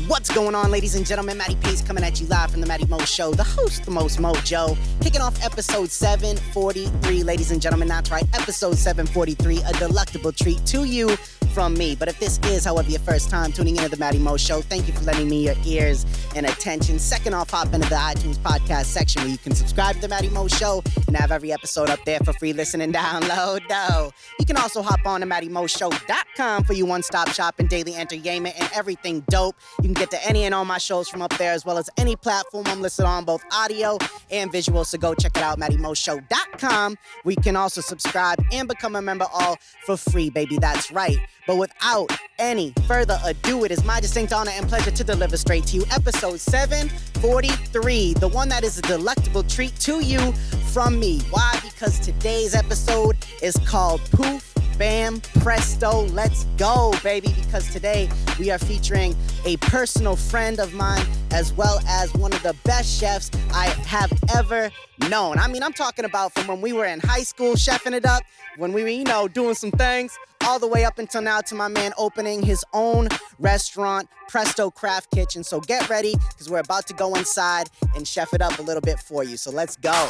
What's going on, ladies and gentlemen? Matty Pace coming at you live from the Matty Mo Show, the host, the most mojo. Kicking off episode 743, ladies and gentlemen. That's right, episode 743, a delectable treat to you from me. But if this is, however, your first time tuning into the Matty Mo Show, thank you for lending me your ears and attention. Second off, hop into the iTunes podcast section where you can subscribe to the Matty Mo Show and have every episode up there for free listen and download. No. You can also hop on to mattymoshow.com for your one-stop shop and daily entertainment and everything dope. You can get to any and all my shows from up there, as well as any platform I'm listed on, both audio and visual. So go check it out, mattymoshow.com. We can also subscribe and become a member all for free, baby. That's right. But without any further ado, it is my distinct honor and pleasure to deliver straight to you episode 743, the one that is a delectable treat to you from me. Why? Because today's episode is called Poof, Bam, Presto, Let's Go, baby. Because today we are featuring a personal friend of mine, as well as one of the best chefs I have ever known. I mean, I'm talking about from when we were in high school chefing it up, when we were, doing some things, all the way up until now to my man opening his own restaurant, Presto Craft Kitchen. So get ready, because we're about to go inside and chef it up a little bit for you. So let's go.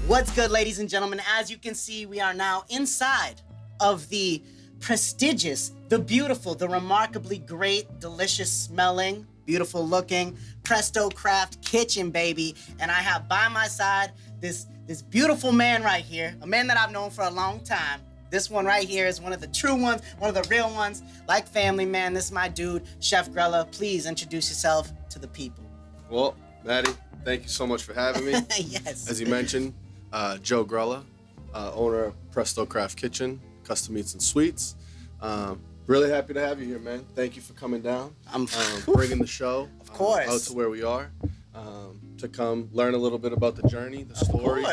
What's good, ladies and gentlemen? As you can see, we are now inside of the prestigious, the beautiful, the remarkably great, delicious smelling, beautiful looking Presto Craft Kitchen, baby. And I have by my side this beautiful man right here, a man that I've known for a long time. This one right here is one of the true ones, one of the real ones, like family, man. This is my dude, Chef Grella. Please introduce yourself to the people. Well, Matty, thank you so much for having me. Yes. As you mentioned, Joe Grella, owner of Presto Craft Kitchen, custom meats and sweets. Really happy to have you here, man. Thank you for coming down. I'm bringing the show of course out to where we are, to come learn a little bit about the journey, the story,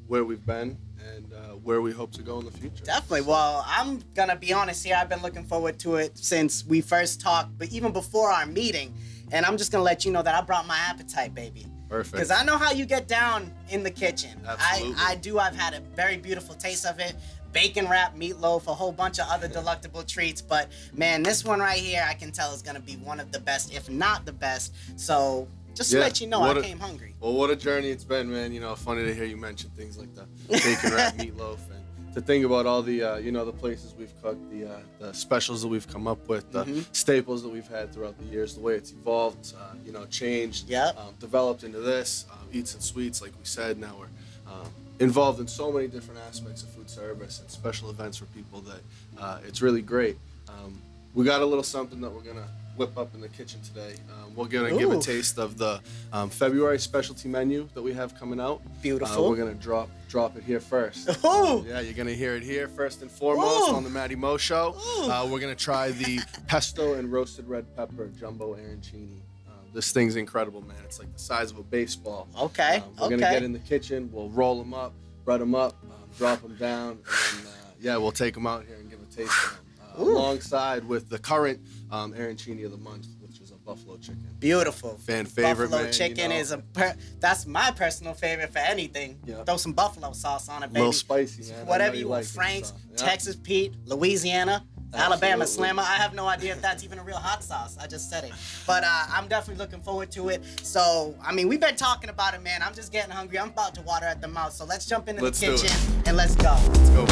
where we've been, and where we hope to go in the future. Definitely. Well, I'm gonna be honest here. I've been looking forward to it since we first talked, but even before our meeting. And I'm just gonna let you know that I brought my appetite, baby. Perfect. Because I know how you get down in the kitchen. Absolutely. I do. I've had a very beautiful taste of it. Bacon wrapped meatloaf, a whole bunch of other delectable treats. But man, this one right here, I can tell is gonna be one of the best, if not the best. So just to let you know, I came hungry. Well, what a journey it's been, man. Funny to hear you mention things like the bacon wrapped meatloaf, and to think about all the, the places we've cooked, the specials that we've come up with, the staples that we've had throughout the years, the way it's evolved, changed, developed into this, eats and sweets, like we said. Now we're involved in so many different aspects of food service and special events for people that it's really great. We got a little something that we're going to whip up in the kitchen today. We're going to give a taste of the February specialty menu that we have coming out. Beautiful. We're going to drop it here first. Yeah, you're going to hear it here first and foremost on the Matty Mo Show. We're going to try the pesto and roasted red pepper jumbo arancini. This thing's incredible, man. It's like the size of a baseball. Okay. We're going to get in the kitchen. We'll roll them up, bread them up, drop them down, and we'll take them out here and give a taste of them. Alongside with the current arancini of the month, which is a buffalo chicken. Beautiful. Fan favorite, buffalo man. Chicken is that's my personal favorite for anything. Yeah. Throw some buffalo sauce on it, baby. A little spicy, man. Whatever you want. Frank's, Texas Pete, Louisiana, Alabama Slammer. I have no idea if that's even a real hot sauce. I just said it. But I'm definitely looking forward to it. So, I mean, we've been talking about it, man. I'm just getting hungry. I'm about to water at the mouth. So let's jump into the kitchen and let's go. Let's go.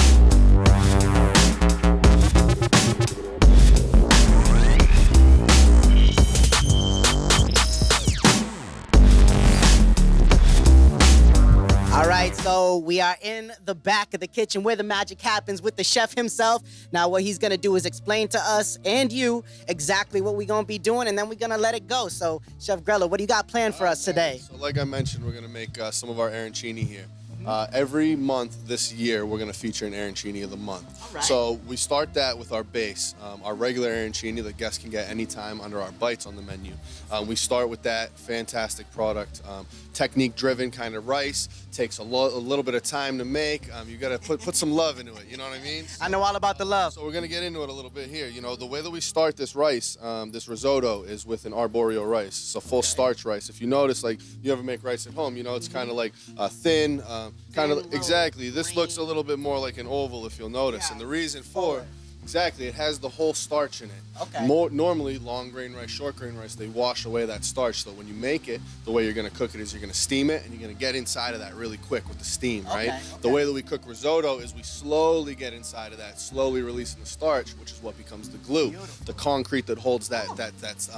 All right, so we are in the back of the kitchen where the magic happens with the chef himself. Now, what he's gonna do is explain to us and you exactly what we're gonna be doing, and then we're gonna let it go. So, Chef Grella, what do you got planned for us today? So, like I mentioned, we're gonna make some of our arancini here. Every month this year, we're going to feature an arancini of the month. All right. So we start that with our base, our regular arancini that guests can get anytime under our bites on the menu. We start with that fantastic product, technique-driven kind of rice. Takes a little bit of time to make. You got to put some love into it. You know what I mean? So, I know all about the love. So we're going to get into it a little bit here. You know, the way that we start this rice, this risotto, is with an arboreal rice. It's a full starch rice. If you notice, like you ever make rice at home, you know, it's kind of like thin, kind of exactly. This looks a little bit more like an oval, if you'll notice. And the reason for exactly, it has the whole starch in it. Okay. Normally, long grain rice, short grain rice, they wash away that starch. So when you make it, the way you're going to cook it is you're going to steam it, and you're going to get inside of that really quick with the steam, right? Okay. The way that we cook risotto is we slowly get inside of that, slowly releasing the starch, which is what becomes the glue, the concrete that holds that's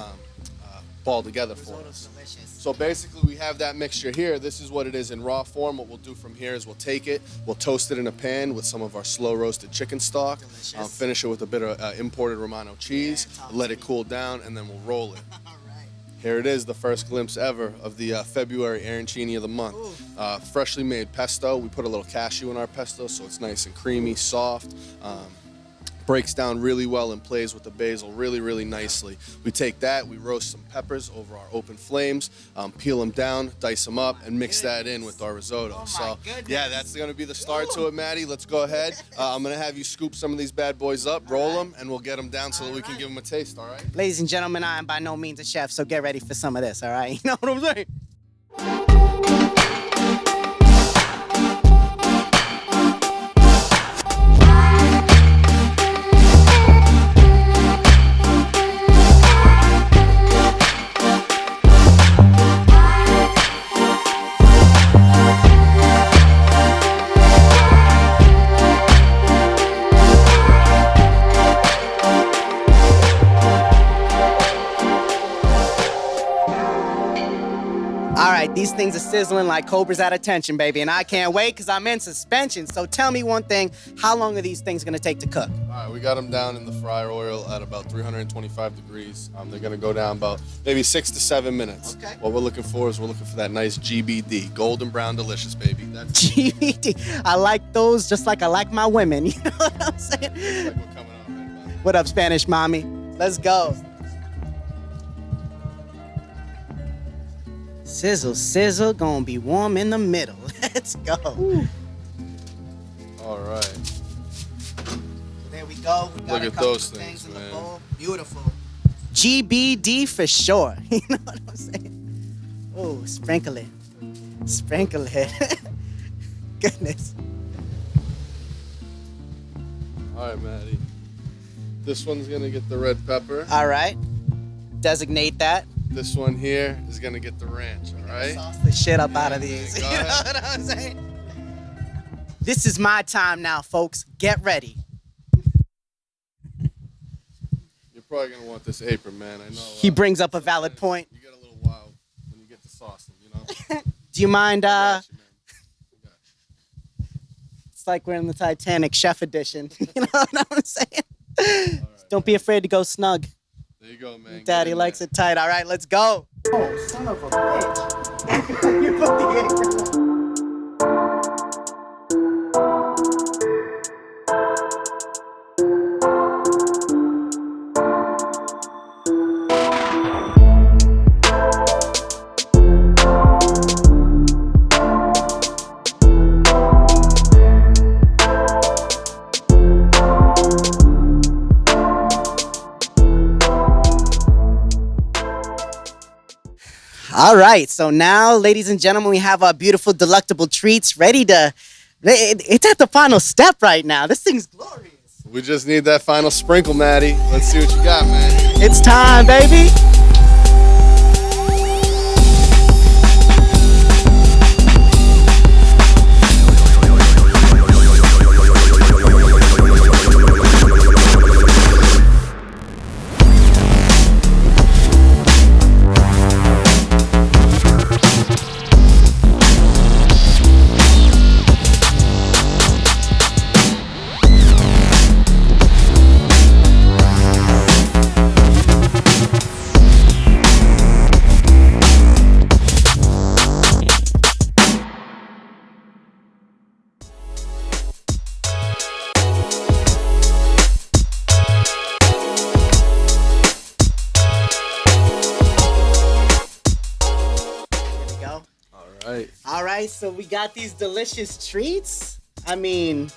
ball together for us. Delicious. So basically, we have that mixture here. This is what it is in raw form. What we'll do from here is we'll take it, we'll toast it in a pan with some of our slow roasted chicken stock, finish it with a bit of imported Romano cheese, let it cool down, and then we'll roll it. All right. Here it is, the first glimpse ever of the February arancini of the month. Freshly made pesto. We put a little cashew in our pesto, so it's nice and creamy, soft. Breaks down really well and plays with the basil really, really nicely. We take that, we roast some peppers over our open flames, peel them down, dice them up, and mix that in with our risotto. So, yeah, that's going to be the start to it, Matty. Let's go ahead. I'm going to have you scoop some of these bad boys up, roll them, and we'll get them down so that we can give them a taste, all right? Ladies and gentlemen, I am by no means a chef, so get ready for some of this, all right? You know what I'm saying? These things are sizzling like cobras at attention, baby, and I can't wait because I'm in suspension. So tell me one thing, how long are these things going to take to cook? All right, we got them down in the fryer oil at about 325 degrees. They're going to go down about maybe 6 to 7 minutes. Okay. What we're looking for is we're looking for that nice GBD, golden brown delicious, baby. That's GBD. I like those just like I like my women. You know what I'm saying? like we're coming out right now. What up, Spanish mommy? Let's go. Sizzle, sizzle, gonna be warm in the middle. Let's go. Ooh. All right. There we go. We got Look a at couple those of things, in the man. bowl. Beautiful. GBD for sure. You know what I'm saying? Oh, sprinkle it. Sprinkle it. Goodness. All right, Matty. This one's gonna get the red pepper. All right. Designate that. This one here is gonna get the ranch, all right? Sauce the shit up out of these. Go You know ahead. what I'm saying? This is my time now, folks. Get ready. You're probably gonna want this apron, man. I know. He brings up a valid point. You get a little wild when you get to saucing, you know? Do you mind? I got you, man. I got you. It's like we're in the Titanic Chef Edition. You know what I'm saying? All right, Don't be afraid to go snug. there you go, man. Daddy likes it tight. All right, let's go. Oh, son of a bitch. You put the apron. All right, so now, ladies and gentlemen, we have our beautiful, delectable treats ready to... It's at the final step right now. This thing's glorious. We just need that final sprinkle, Matty. Let's see what you got, man. It's time, baby. right. All right, so we got these delicious treats. I mean,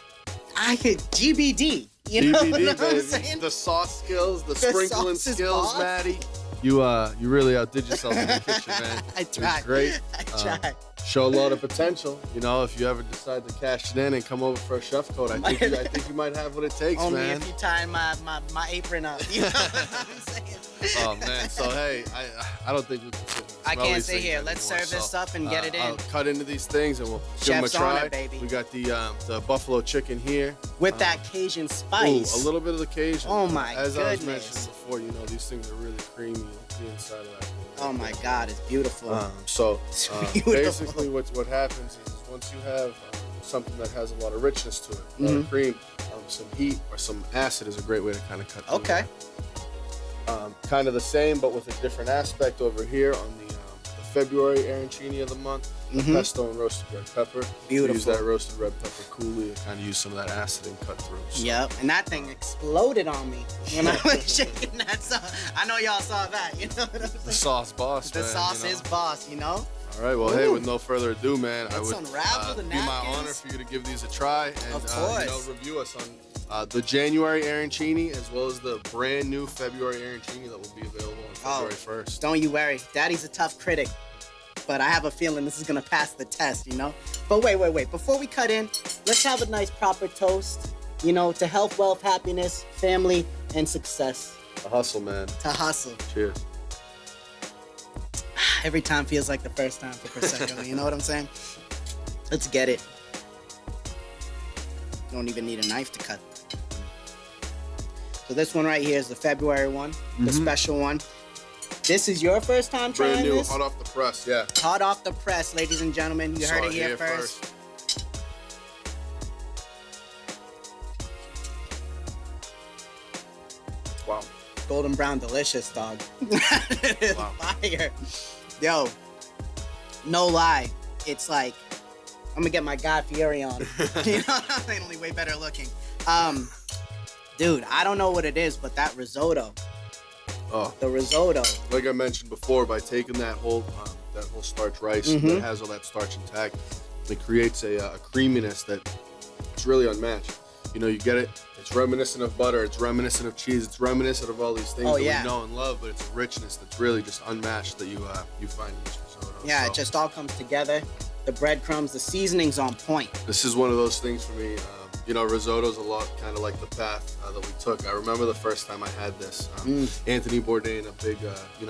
I could GBD. You know GBD, what I'm baby. saying? The sauce skills, the sprinkling sauce is skills, boss. Matty. You really outdid yourself in the kitchen, man. I It was tried. great. I tried. Show a lot of potential. You know, if you ever decide to cash it in and come over for a chef coat, I think you might have what it takes, Only man. if you tie my apron up. You know what I'm saying? Oh man, so hey, I don't think we can. I smell can't these sit things here. Let's anymore, serve this so, up and get it in. I'll cut into these things and we'll give them a Chef's on try. it, baby. We got the buffalo chicken here With that Cajun spice. Ooh, a little bit of the Cajun. Oh my As I was goodness. mentioning before, you know these things are really creamy. The inside of that. Oh my God, it's beautiful. It's beautiful. basically what happens is once you have something that has a lot of richness to it, a lot of cream, some heat or some acid is a great way to kind of cut through Okay. that. Kind of the same, but with a different aspect over here on the February arancini of the month, the pesto and roasted red pepper. Beautiful. Use that roasted red pepper coolly and kind of use some of that acid and cut through. So, Yep, and that thing exploded on me when I was shaking that sauce. I know y'all saw that, you know what I'm saying? The sauce boss, The man, sauce you know? is boss, you know? All right, well, hey, with no further ado, man, I Let's would unravel the be my napkins. honor for you to give these a try and Of course. review us on the January arancini as well as the brand new February arancini that will be available on February 1st. Don't you worry. Daddy's a tough critic, but I have a feeling this is going to pass the test, you know? But wait. Before we cut in, let's have a nice proper toast, you know, to health, wealth, happiness, family, and success. A hustle, man. To hustle. Cheers. Every time feels like the first time for Prosecco, you know what I'm saying? Let's get it. You don't even need a knife to cut. So this one right here is the February one, the special one. This is your first time trying Brand new, this? hot off the press, yeah. Hot off the press, ladies and gentlemen. You heard Saw it here first. Wow. Golden brown, delicious, dog. It is fire. Yo, no lie. It's like, I'm gonna get my Guy Fieri on. You know, I'm only way better looking. Dude, I don't know what it is, but that risotto. Oh, The risotto. like I mentioned before, by taking that whole starch rice that has all that starch intact, it creates a creaminess that it's really unmatched. You know, you get it. It's reminiscent of butter. It's reminiscent of cheese. It's reminiscent of all these things that we know and love. But it's a richness that's really just unmatched that you find in this risotto. Yeah, So, it just all comes together. The breadcrumbs, the seasoning's on point. This is one of those things for me. You know, risotto's a lot kind of like the path that we took. I remember the first time I had this. Anthony Bourdain, a big,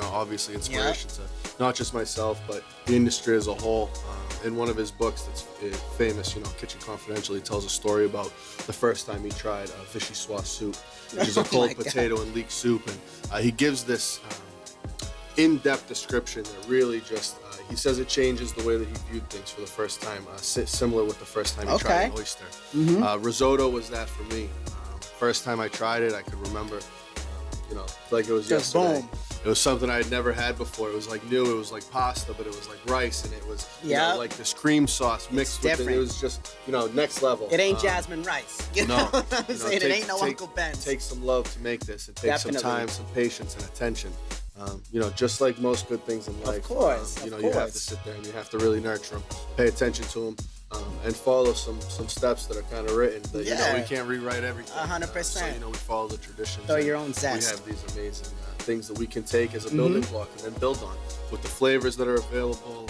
obviously inspiration to not just myself, but the industry as a whole. In one of his books that's famous, Kitchen Confidential, he tells a story about the first time he tried vichyssoise soup, which is a cold potato and leek soup. And he gives this in-depth description that really just, he says it changes the way that he viewed things for the first time, similar with the first time he tried an oyster. Risotto was that for me. First time I tried it, I could remember, like it was Just yesterday. boom. It was something I had never had before. It was like new. It was like pasta, but it was like rice, and it was like this cream sauce mixed with it. It was just next level. It ain't jasmine rice. You know what I'm saying? It ain't no Uncle Ben's. Take some love to make this. It takes some time, some patience, and attention. Just like most good things in life. Of course. You have to sit there and you have to really nurture them, pay attention to them, and follow some steps that are kind of written. That, we can't rewrite everything. 100%. So we follow the traditions. Throw your own zest. We have these amazing things that we can take as a building block and then build on with the flavors that are available,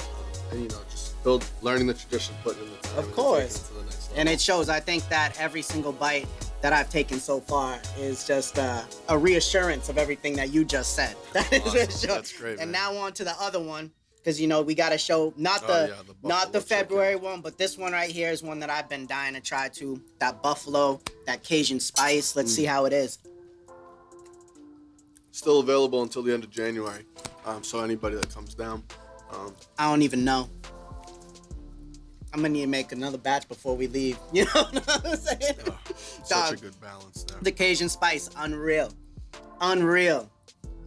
and just learning the tradition, putting in the time. Of course. And taking it to the next level. And it shows. I think that every single bite that I've taken so far is just a reassurance of everything that you just said. That is Awesome. a show. That's great, And man. now on to the other one, because we got to show not the buffalo February chicken. one, but this one right here is one that I've been dying to try too. That buffalo, that Cajun spice. Let's see how it is. Still available until the end of January. So anybody that comes down. I don't even know. I'm gonna need to make another batch before we leave. You know what I'm saying? Such a good balance there. The Cajun spice, unreal.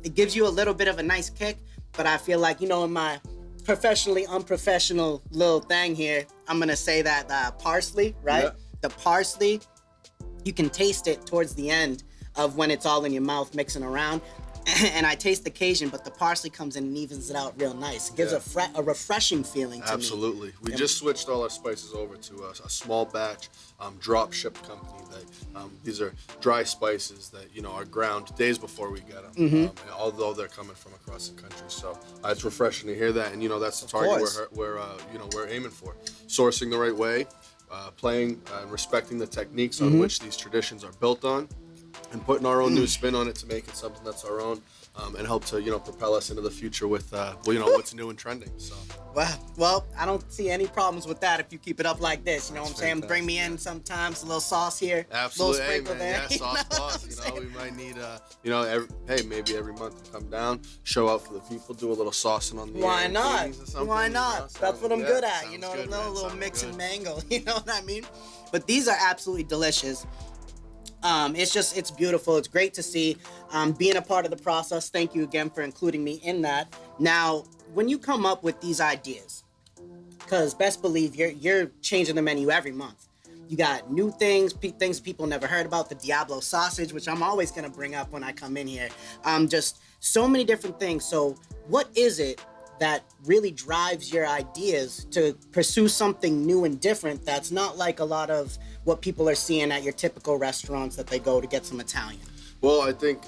It gives you a little bit of a nice kick, but I feel like, in my professionally unprofessional little thing here, I'm gonna say that parsley, right? Yeah. The parsley, you can taste it towards the end of when it's all in your mouth mixing around. and I taste the Cajun, but the parsley comes in and evens it out real nice. It gives a refreshing feeling to me. Absolutely. We just switched all our spices over to a small batch drop ship company. That these are dry spices that are ground days before we get them. Although they're coming from across the country, so it's refreshing to hear that. And that's the target we're aiming for. Sourcing the right way, playing and respecting the techniques on which these traditions are built on, and putting our own new spin on it to make it something that's our own, and help to propel us into the future with what's new and trending. So well, I don't see any problems with that if you keep it up like this. You know what I'm saying? Fantastic. Bring me in sometimes, a little sauce here, Absolutely, little sprinkle there. Yeah, sauce. We might need maybe every month to come down, show out for the people, do a little saucing on the Why not? Why not? That's what I'm good at. Good, a little mix good. and mango. You know what I mean? But these are absolutely delicious. It's beautiful. It's great to see being a part of the process. Thank you again for including me in that. Now, when you come up with these ideas, because best believe you're changing the menu every month. You got new things people never heard about, the Diablo sausage, which I'm always going to bring up when I come in here. Just so many different things. So what is it that really drives your ideas to pursue something new and different that's not like a lot of what people are seeing at your typical restaurants that they go to get some Italian? Well, I think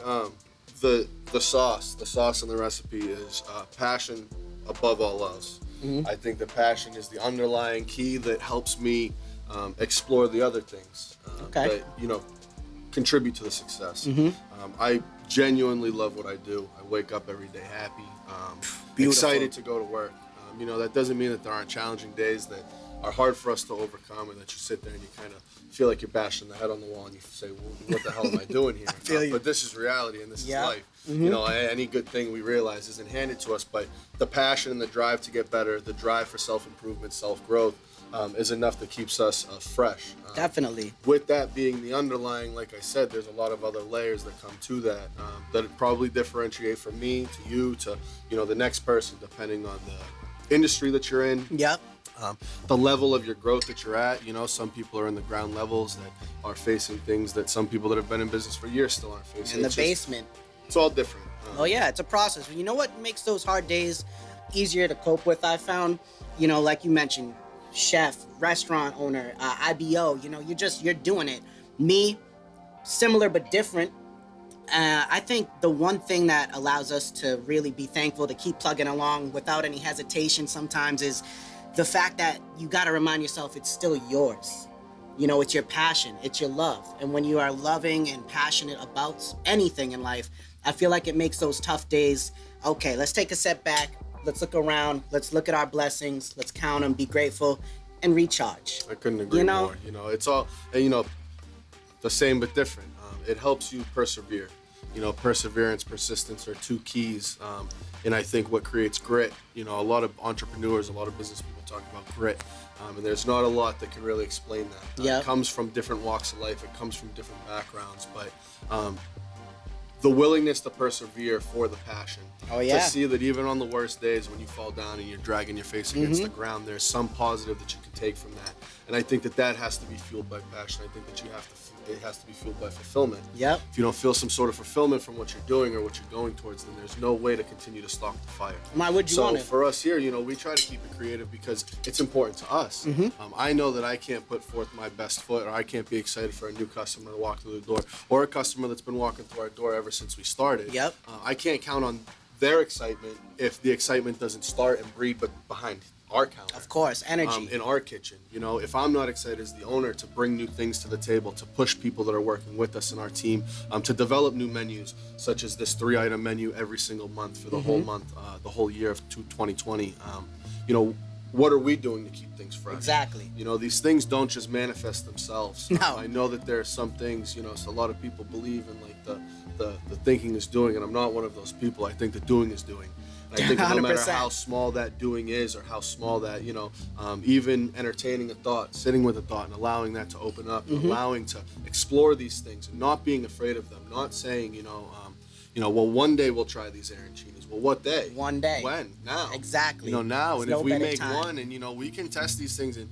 the sauce and the recipe is passion above all else. I think the passion is the underlying key that helps me explore the other things that contribute to the success. I genuinely love what I do. I wake up every day happy, excited to go to work. That doesn't mean that there aren't challenging days that are hard for us to overcome, and that you sit there and you kind of feel like you're bashing the head on the wall and you say, well, what the hell am I doing here? I feel you. But this is reality and this is life. Any good thing we realize isn't handed to us, but the passion and the drive to get better, the drive for self-improvement, self-growth, is enough that keeps us fresh. Definitely. With that being the underlying, like I said, there's a lot of other layers that come to that that probably differentiate from me to you to the next person, depending on the industry that you're in. Yep. The level of your growth that you're at. Some people are in the ground levels that are facing things that some people that have been in business for years still aren't facing. In the basement. It's all different. It's a process. You know what makes those hard days easier to cope with, I found? Like you mentioned, chef, restaurant owner, IBO, you're doing it. Me, similar but different. I think the one thing that allows us to really be thankful to keep plugging along without any hesitation sometimes is the fact that you got to remind yourself it's still yours. It's your passion, it's your love. And when you are loving and passionate about anything in life, I feel like it makes those tough days, okay, let's take a step back, let's look around, let's look at our blessings, let's count them, be grateful, and recharge. I couldn't agree more. It's all, the same but different. It helps you persevere. Perseverance, persistence are two keys. And I think what creates grit, a lot of entrepreneurs, a lot of business people talk about grit. And there's not a lot that can really explain that. It comes from different walks of life. It comes from different backgrounds. But the willingness to persevere for the passion. To see that even on the worst days when you fall down and you're dragging your face against the ground, there's some positive that you can take from that. And I think that has to be fueled by passion. I think that it has to be fueled by fulfillment. Yep. If you don't feel some sort of fulfillment from what you're doing or what you're going towards, then there's no way to continue to stalk the fire. Why would you want it? So for us here, we try to keep it creative because it's important to us. I know that I can't put forth my best foot, or I can't be excited for a new customer to walk through the door, or a customer that's been walking through our door ever since we started. Yep. I can't count on their excitement if the excitement doesn't start and breed but behind our counter. Of course, energy. In our kitchen. If I'm not excited as the owner to bring new things to the table, to push people that are working with us in our team, to develop new menus, such as this 3-item menu every single month for the whole month, the whole year of 2020, what are we doing to keep things fresh? Exactly. These things don't just manifest themselves. No. I know that there are some things, so a lot of people believe in like the thinking is doing, and I'm not one of those people. I think the doing is doing. And I think that no matter 100%. how small that doing is, or how small that, even entertaining a thought, sitting with a thought and allowing that to open up, and allowing to explore these things and not being afraid of them, not saying, well, one day we'll try these arancinis. Well, what day? One day. When? Now. Exactly. Now. There's And no if we better make time. one and, we can test these things and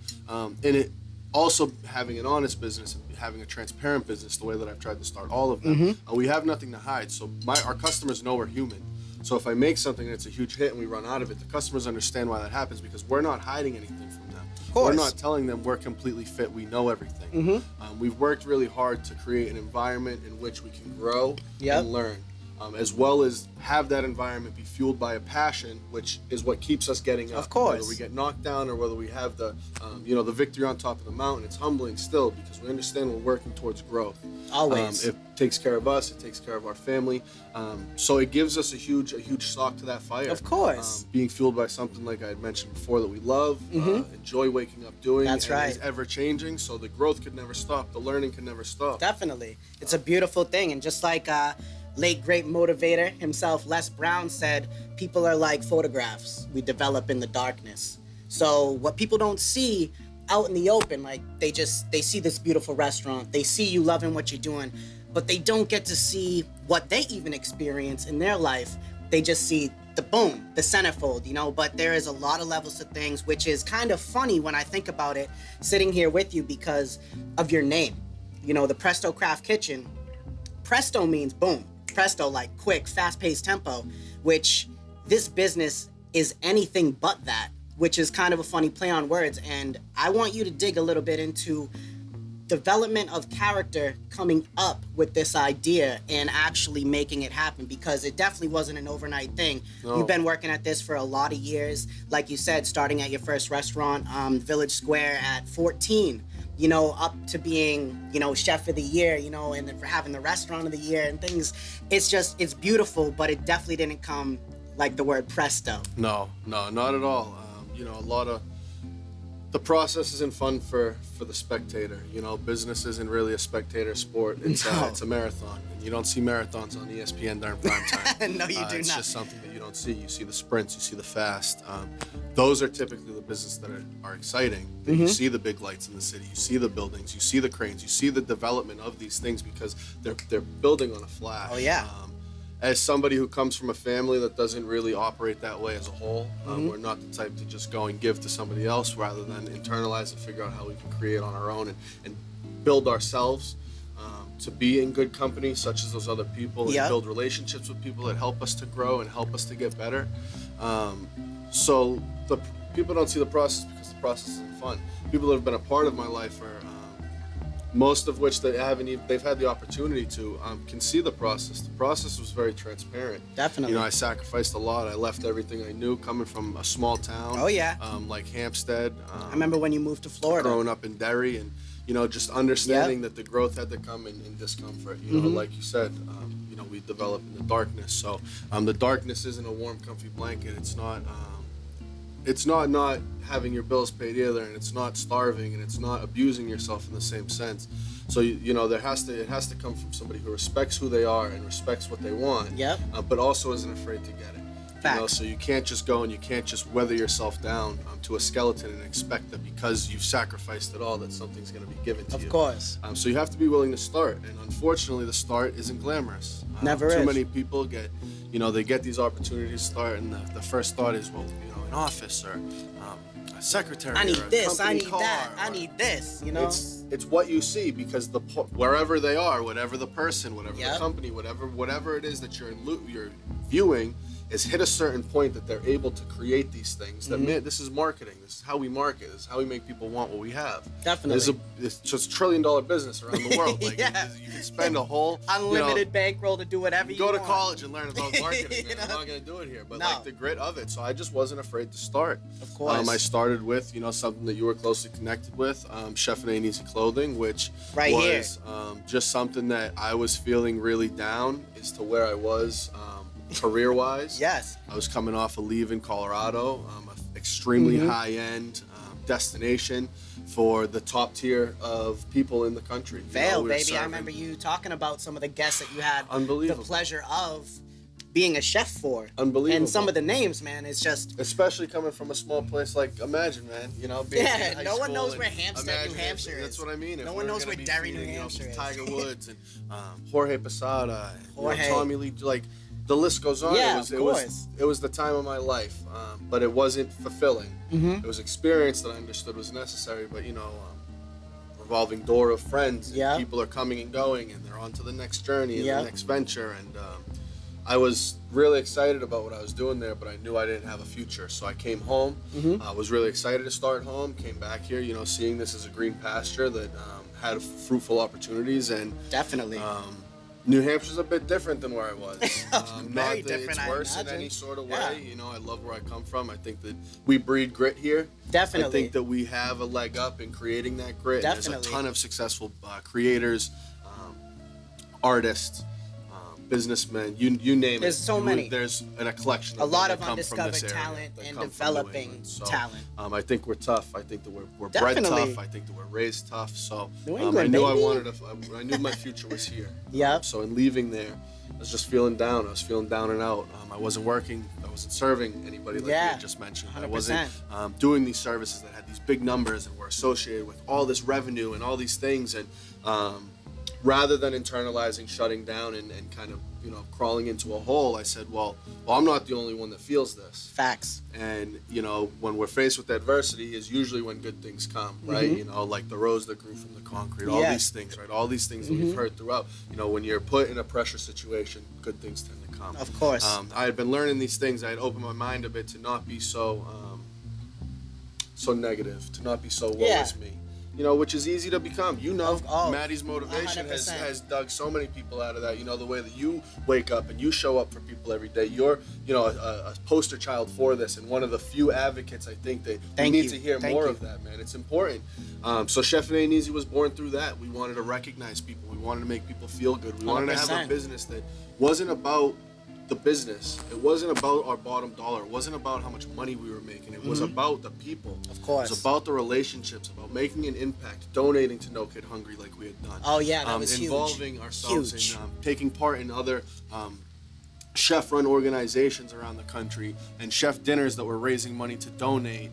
it also having an honest business and having a transparent business, the way that I've tried to start all of them, we have nothing to hide. So our customers know we're human. So if I make something and it's a huge hit and we run out of it, the customers understand why that happens, because we're not hiding anything from them. We're not telling them we're completely fit, we know everything. We've worked really hard to create an environment in which we can grow and learn. As well as have that environment be fueled by a passion, which is what keeps us getting up. Of course. Whether we get knocked down or whether we have the, the victory on top of the mountain, it's humbling still, because we understand we're working towards growth. Always. It takes care of us. It takes care of our family. So it gives us a huge stock to that fire. Of course. Being fueled by something like I had mentioned before that we love, enjoy waking up doing. That's right. It's ever changing, so the growth could never stop. The learning can never stop. Definitely. It's a beautiful thing. And just like late great motivator himself, Les Brown, said, people are like photographs we develop in the darkness. So what people don't see out in the open, like they see this beautiful restaurant, they see you loving what you're doing, but they don't get to see what they even experience in their life. They just see the boom, the centerfold, but there is a lot of levels to things, which is kind of funny when I think about it sitting here with you because of your name. The Presto Craft Kitchen, Presto means boom. Presto, like quick, fast-paced tempo, which this business is anything but that, which is kind of a funny play on words. And I want you to dig a little bit into development of character coming up with this idea and actually making it happen, because it definitely wasn't an overnight thing. No. You've been working at this for a lot of years. Like you said, starting at your first restaurant, Village Square at 14. Up to being, chef of the year, and then for having the restaurant of the year and things. It's beautiful, but it definitely didn't come like the word presto. No, not at all. A lot of the process isn't fun for the spectator. Business isn't really a spectator sport. It's a marathon. And you don't see marathons on ESPN during prime time. No, you do not. It's just something that you don't see. You see the sprints, you see the fast. Those are typically the business that are exciting. You see the big lights in the city, you see the buildings, you see the cranes, you see the development of these things, because they're building on a flash. Oh yeah. As somebody who comes from a family that doesn't really operate that way as a whole, we're not the type to just go and give to somebody else, rather than internalize and figure out how we can create on our own and build ourselves to be in good company, such as those other people, and build relationships with people that help us to grow and help us to get better. So the people don't see the process because the process isn't fun. People that have been a part of my life are most of which they've had the opportunity to can see the process. The process was very transparent. Definitely. I sacrificed a lot. I left everything I knew, coming from a small town. Oh yeah. Like Hampstead. I remember when you moved to Florida. Growing up in Derry, and just understanding that the growth had to come in discomfort. Like you said, we develop in the darkness. So the darkness isn't a warm, comfy blanket. It's not having your bills paid either, and it's not starving, and it's not abusing yourself in the same sense. So it has to come from somebody who respects who they are and respects what they want. Yep. But also isn't afraid to get it. So you can't just go and you can't just weather yourself down to a skeleton and expect that because you've sacrificed it all that something's going to be given to you. Of course. So you have to be willing to start, and unfortunately the start isn't glamorous. Never is. Too many people get, they get these opportunities to start, and the first thought is, well, an office or a secretary. I need or a this. I need car, that. I need this. It's what you see, because wherever they are, whatever the person, whatever the company, whatever it is that you're viewing, is hit a certain point that they're able to create these things. That this is marketing. This is how we market. This is how we make people want what we have. Definitely. It's just $1 trillion business around the world. Like you can spend a whole unlimited bankroll to do whatever you want. Go to college and learn about marketing. I'm not going to do it here, but like the grit of it. So I just wasn't afraid to start. Of course. I started with something that you were closely connected with, Chef and Ain't Easy Clothing, which was just something that I was feeling really down as to where I was. Career-wise, yes, I was coming off a leave in Colorado, an extremely high-end destination for the top tier of people in the country. Vail, baby. I remember you talking about some of the guests that you had the pleasure of being a chef for. Unbelievable. And some of the names, man, it's just... Especially coming from a small place like, imagine, man, being in high no one school knows where Hampstead, New Hampshire is. That's what I mean. No one knows where Derry, New Hampshire is. Tiger Woods and Jorge Posada, and Tommy Lee, like... The list goes on. Yeah, it was the time of my life, but it wasn't fulfilling. It was experience that I understood was necessary, but revolving door of friends. And Yeah. people are coming and going, and they're on to the next journey and Yeah. the next venture. And I was really excited about what I was doing there, but I knew I didn't have a future. So I came home. I was really excited to start home. Came back here, you know, seeing this as a green pasture that had fruitful opportunities. And Definitely. New Hampshire's a bit different than where I was. Very not that different, it's I worse in imagine. any sort of way. Yeah. You know, I love where I come from. I think that we breed grit here. Definitely. I think that we have a leg up in creating that grit. And Definitely. there's a ton of successful creators, artists, businessmen, you name it. There's so many. There's a collection of A lot them of that come from undiscovered this area, talent that and come from New developing England. So, talent. I think we're tough. I think that we're bred Definitely. tough. I think that we're raised tough. So New I England, knew baby. I knew my future was here. Yep. So in leaving there, I was just feeling down. I was feeling down and out. I wasn't working. I wasn't serving anybody like you had just mentioned. I 100%. wasn't doing these services that had these big numbers and were associated with all this revenue and all these things. And rather than internalizing, shutting down, and kind of, you know, crawling into a hole, I said, well, I'm not the only one that feels this. Facts. And, you know, when we're faced with adversity is usually when good things come, right? You know, like the rose that grew from the concrete, all these things, right? All these things that we've heard throughout. You know, when you're put in a pressure situation, good things tend to come. Of course. I had been learning these things. I had opened my mind a bit to not be so negative, to not be so woe is me. You know, which is easy to become. You know, Matty's motivation 100%. has dug so many people out of that. You know, the way that you wake up and you show up for people every day. You're, you know, a poster child for this, and one of the few advocates. I think that we need to hear more of that, man. It's important. So Chef It Ain't Easy was born through that. We wanted to recognize people. We wanted to make people feel good. We wanted to have a business that wasn't about the business. It wasn't about our bottom dollar. It wasn't about how much money we were making. It was about the people. Of course. It was about the relationships, about making an impact, donating to No Kid Hungry like we had done. Oh yeah, that was huge. Involving ourselves in taking part in other chef-run organizations around the country, and chef dinners that were raising money to donate,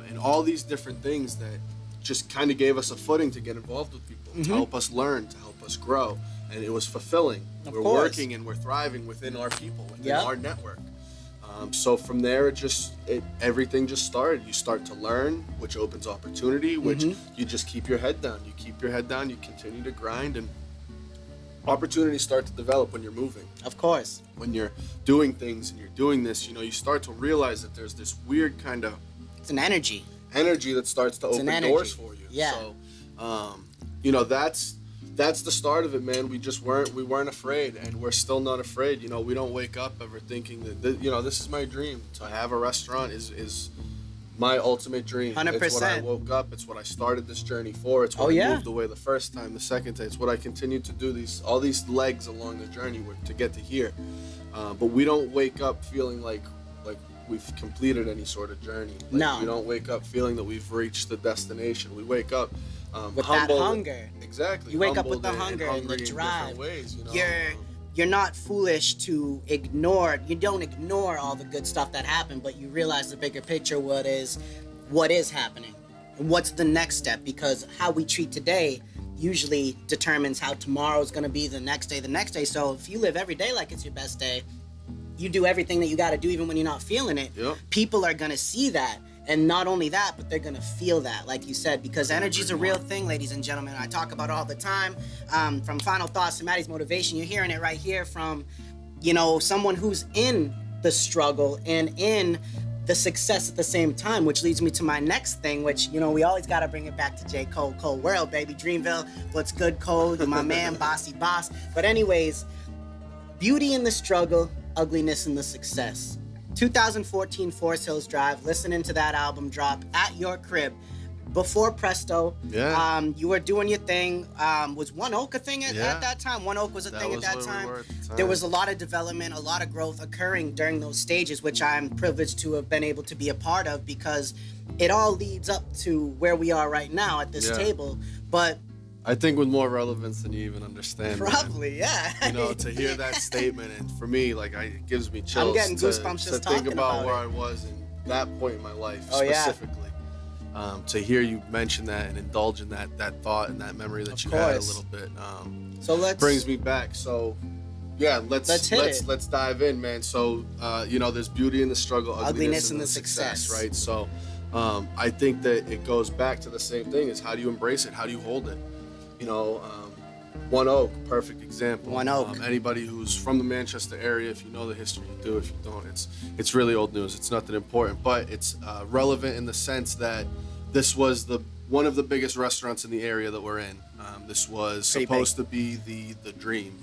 and all these different things that just kind of gave us a footing to get involved with people, to help us learn, to help us grow. And it was fulfilling. We're working and we're thriving within our people, within our network. So from there, everything just started. You start to learn, which opens opportunity, which you just keep your head down. You keep your head down, you continue to grind, and opportunities start to develop when you're moving. Of course. When you're doing things and you're doing this, you know, you start to realize that there's this weird kind of... It's an energy that starts to open doors for you. Yeah. So, you know, that's the start of it, man. We weren't afraid, and we're still not afraid. You know, we don't wake up ever thinking that, you know, this is my dream. To have a restaurant is my ultimate dream. 100%. It's what I woke up. It's what I started this journey for. It's what I moved away the first time, the second time. It's what I continue to do. All these legs along the journey to get to here. But we don't wake up feeling like we've completed any sort of journey. No. We don't wake up feeling that we've reached the destination. We wake up with that hunger. Exactly. You wake up with the hunger and the drive. Ways, you know? You're not foolish to ignore. You don't ignore all the good stuff that happened, but you realize the bigger picture. What is happening, and what's the next step? Because how we treat today usually determines how tomorrow's going to be the next day. So if you live every day like it's your best day, you do everything that you got to do even when you're not feeling it. Yep. People are going to see that. And not only that, but they're going to feel that, like you said, because energy is a real thing, ladies and gentlemen. I talk about it all the time. From Final Thoughts to Matty's Motivation, you're hearing it right here from, you know, someone who's in the struggle and in the success at the same time, which leads me to my next thing, which, you know, we always got to bring it back to J. Cole. Cole World, baby. Dreamville. What's good, Cole? You're my man, bossy boss. But anyways, beauty in the struggle, ugliness in the success. 2014 Forest Hills Drive, listening to that album drop at your crib before Presto. Yeah. You were doing your thing. Was One Oak a thing at that time? One Oak was a thing at that time. There was a lot of development, a lot of growth occurring during those stages, which I'm privileged to have been able to be a part of, because it all leads up to where we are right now at this table. But I think with more relevance than you even understand. Probably, man. yeah. You know, to hear that statement, and for me, like, it gives me chills. I'm getting goosebumps just talking to think about where it. I was in that point in my life, Oh, specifically. To hear you mention that and indulge in that thought and that memory that Of you had a course. little bit, So let's brings me back. So, yeah, let's dive in, man. So, you know, there's beauty in the struggle, ugliness in the success, right? So, I think that it goes back to the same thing: is how do you embrace it? How do you hold it? You know, One Oak, perfect example. One Oak. Anybody who's from the Manchester area, if you know the history, you do. If you don't, it's really old news. It's nothing important, but it's relevant in the sense that this was one of the biggest restaurants in the area that we're in. This was supposed to be the dream.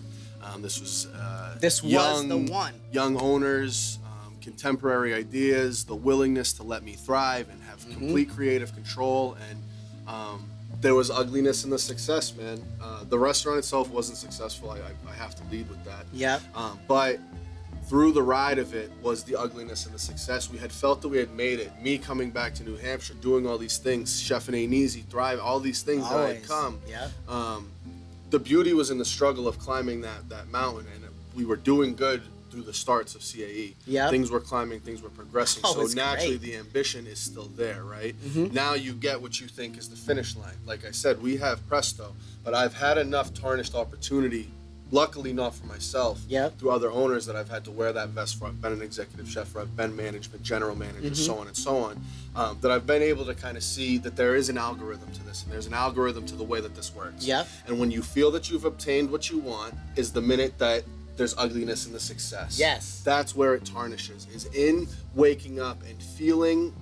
This was the one. Young owners, contemporary ideas, the willingness to let me thrive and have complete creative control. And there was ugliness in the success, man. The restaurant itself wasn't successful. I have to lead with that. Yeah. But through the ride of it was the ugliness and the success. We had felt that we had made it. Me coming back to New Hampshire, doing all these things, Chefing Ain't Easy, Thrive, all these things that I had come. Yeah. The beauty was in the struggle of climbing that mountain, and we were doing good through the starts of CAE. Yeah. Things were climbing, things were progressing. Oh, so it's naturally great. the ambition is still there, right? Now you get what you think is the finish line. Like I said, we have Presto, but I've had enough tarnished opportunity, luckily not for myself, through other owners that I've had to wear that vest for. I've been an executive chef, or I've been management, general manager, so on and so on, that I've been able to kind of see that there is an algorithm to this, and there's an algorithm to the way that this works. Yeah. And when you feel that you've obtained what you want is the minute that there's ugliness in the success. Yes. That's where it tarnishes, is in waking up and feeling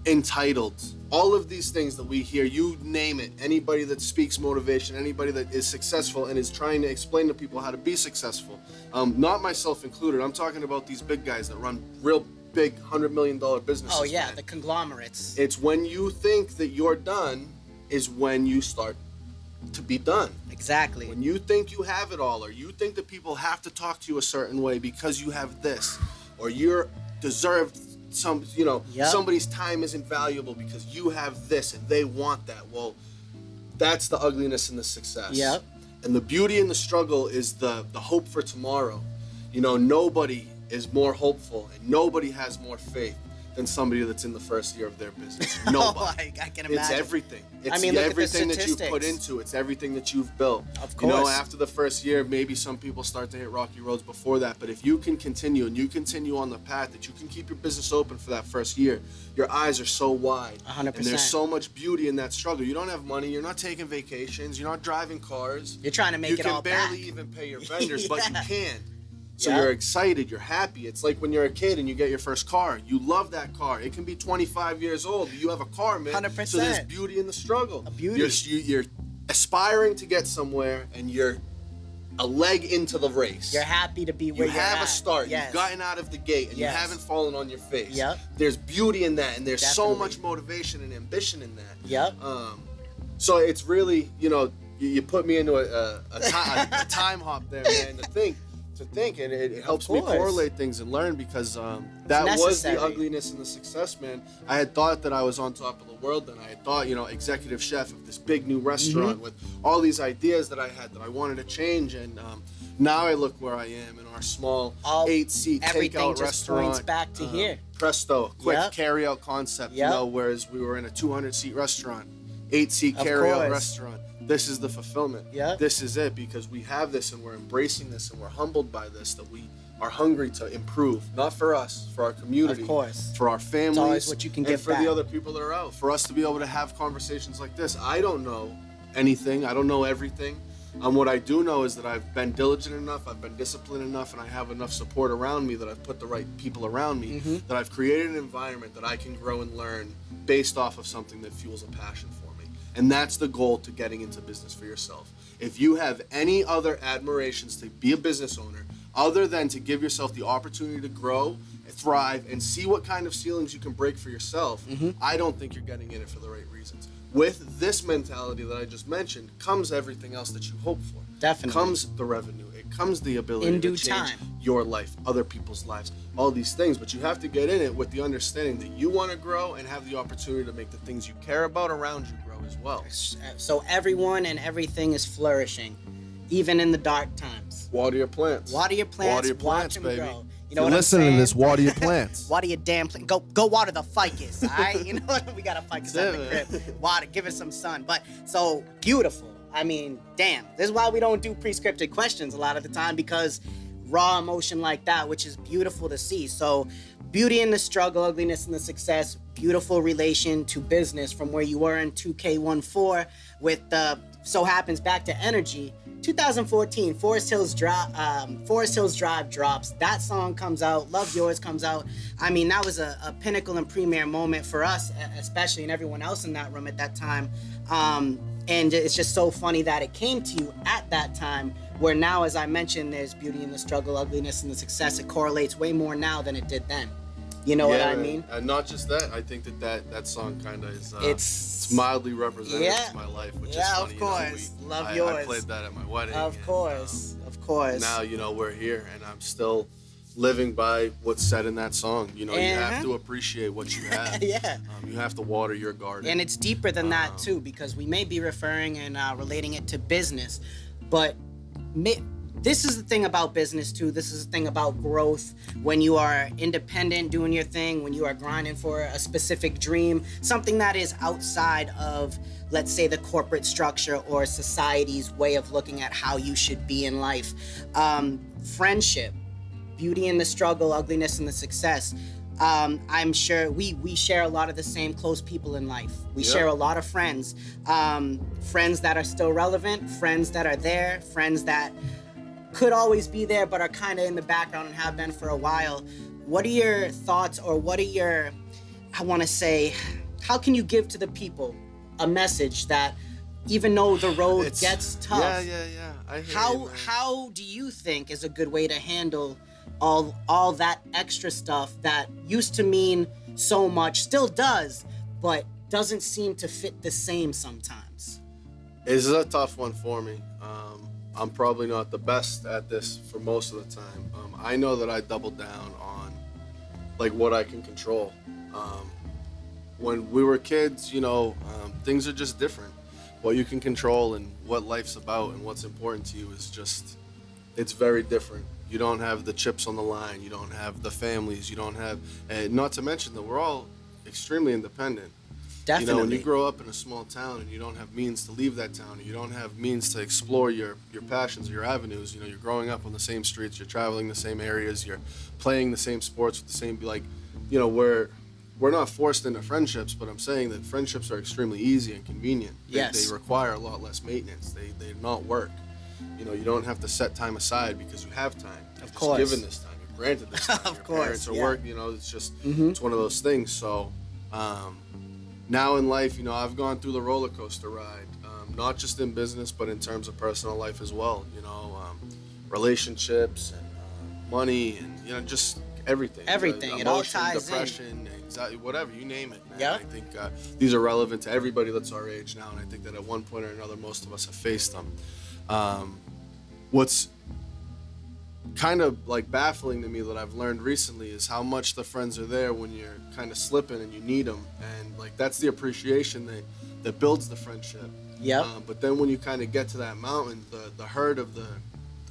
entitled. All of these things that we hear, you name it, anybody that speaks motivation, anybody that is successful and is trying to explain to people how to be successful, not myself included. I'm talking about these big guys that run real big $100 million businesses. Oh yeah, man. the conglomerates. It's when you think that you're done is when you start to be done. Exactly. When you think you have it all, or you think that people have to talk to you a certain way because you have this, or you're deserved somebody's time isn't valuable because you have this and they want that. Well, that's the ugliness in the success. Yep. And the beauty in the struggle is the hope for tomorrow. You know, nobody is more hopeful and nobody has more faith than somebody that's in the first year of their business. Nobody. I can imagine. It's everything. It's I mean, look everything at the that you've put statistics. into. It's everything that you've built. Of You know, course. after the first year, maybe some people start to hit rocky roads before that. But if you can continue and you continue on the path that you can keep your business open for that first year, your eyes are so wide. 100%. And there's so much beauty in that struggle. You don't have money. You're not taking vacations. You're not driving cars. You're trying to make it all You can barely back. even pay your vendors, but you Yeah. can. So Yeah. you're excited, you're happy. It's like when you're a kid and you get your first car. You love that car. It can be 25 years old. You have a car, man. 100%. So there's beauty in the struggle. A beauty. You're aspiring to get somewhere, and you're a leg into the race. You're happy to be where You you're have at. a start. Yes. You've gotten out of the gate, and Yes. you haven't fallen on your face. Yep. There's beauty in that, and there's so Definitely. much motivation and ambition in that. Yep. So it's really, you put me into a time hop there, man, to think, and it helps me course. correlate things and learn, because that was necessary. the ugliness and the success, man. I had thought that I was on top of the world, and I had thought, executive chef of this big new restaurant with all these ideas that I had that I wanted to change, and now I look where I am in our small 8-seat Everything takeout just restaurant. points back to here. Presto, quick Yep. carry-out concept, Yep. whereas we were in a 200-seat restaurant, 8-seat Of carry-out course. restaurant. This is the fulfillment. Yep. This is it, because we have this and we're embracing this and we're humbled by this, that we are hungry to improve, not for us, for our community, Of course. for our families, always what you can and give for back. the other people that are out, for us to be able to have conversations like this. I don't know anything. I don't know everything. What I do know is that I've been diligent enough, I've been disciplined enough, and I have enough support around me, that I've put the right people around me, that I've created an environment that I can grow and learn based off of something that fuels a passion for me. And that's the goal to getting into business for yourself. If you have any other admirations to be a business owner, other than to give yourself the opportunity to grow, thrive, and see what kind of ceilings you can break for yourself, I don't think you're getting in it for the right reasons. With this mentality that I just mentioned comes everything else that you hope for. Definitely. Comes the revenue. It comes the ability In to due change time. your life, other people's lives, all these things. But you have to get in it with the understanding that you want to grow and have the opportunity to make the things you care about around you grow as well. So everyone and everything is flourishing, even in the dark times. Water your plants. Water your plants. Water your watch plants, them baby. grow. You If know you're what listening I'm to saying? this, water your plants. Water your damn plant. Go water the ficus, all right? You know what? We got a ficus That's in the it, crib. Water, give it some sun. But so beautiful. I mean, damn. This is why we don't do pre-scripted questions a lot of the time, because raw emotion like that, which is beautiful to see. So beauty in the struggle, ugliness in the success, beautiful relation to business from where you were in 2K14 with so happens back to energy. 2014, Forest Hills Drive drops. That song comes out. Love Yours comes out. I mean, that was a pinnacle and premier moment for us, especially, and everyone else in that room at that time. And it's just so funny that it came to you at that time, where now, as I mentioned, there's beauty in the struggle, ugliness in the success. It correlates way more now than it did then. You know what I mean? And not just that, I think that song kind of is it's mildly representative to my life, which is funny. Of course. You know, Love Yours. I played that at my wedding. Of course. Now, you know, we're here, and I'm still living by what's said in that song. You know, you have to appreciate what you have. You have to water your garden. And it's deeper than that, too, because we may be referring and relating it to business, but this is the thing about business, too. This is the thing about growth. When you are independent, doing your thing, when you are grinding for a specific dream, something that is outside of, let's say, the corporate structure or society's way of looking at how you should be in life. Friendship, beauty in the struggle, ugliness in the success. I'm sure we share a lot of the same close people in life. We share a lot of friends. Friends that are still relevant, friends that are there, friends that could always be there but are kind of in the background and have been for a while. What are your thoughts, or what are your, I want to say, how can you give to the a message that even though the road gets tough, how do you think is a good way to handle all that extra stuff that used to mean so much, still does, but doesn't seem to fit the same sometimes? It's a tough one for me. I'm probably not the best at this for most of the time. I know that I double down on like what I can control. When we were kids, you know, things are just different. What you can control and what life's about and what's important to you is just, it's very different. You don't have the chips on the line. You don't have the families. You don't have, and not to mention that we're all extremely independent. Definitely. You know, when you grow up in a small town and you don't have means to leave that town, and you don't have means to explore your passions or your avenues, you know, you're growing up on the same streets, you're traveling the same areas, you're playing the same sports with the same, like, you know, we're not forced into friendships, but I'm saying that friendships are extremely easy and convenient. They require a lot less maintenance. They're not work. You know, you don't have to set time aside because you have time. Of course. You're given this time. You're granted this time. Of your course, parents are work. You know, it's just, it's one of those things. So, now in life, you know, I've gone through the roller coaster ride, not just in business, but in terms of personal life as well. You know, relationships and money and, you know, just everything. Everything. Emotion, it all ties depression, anxiety, whatever, you name it, man. Yeah. I think these are relevant to everybody that's our age now, and I think that at one point or another, most of us have faced them. What's kind of like baffling to me that I've learned recently is how much the friends are there when you're kind of slipping and you need them, and like that's the appreciation that builds the friendship. But then when you kind of get to that mountain, the herd of the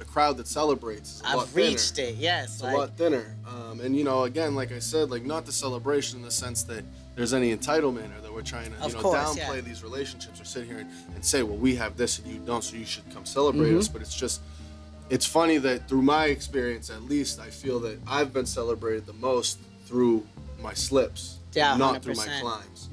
crowd that celebrates is a lot thinner. I've reached it, yes. It's a lot thinner. And you know, again, like I said, like not the celebration in the sense that there's any entitlement or that we're trying to downplay these relationships or sit here and say, well, we have this and you don't, so you should come celebrate us. But it's just, it's funny that through my experience, at least, I feel that I've been celebrated the most through my slips, not 100%. Through my climbs.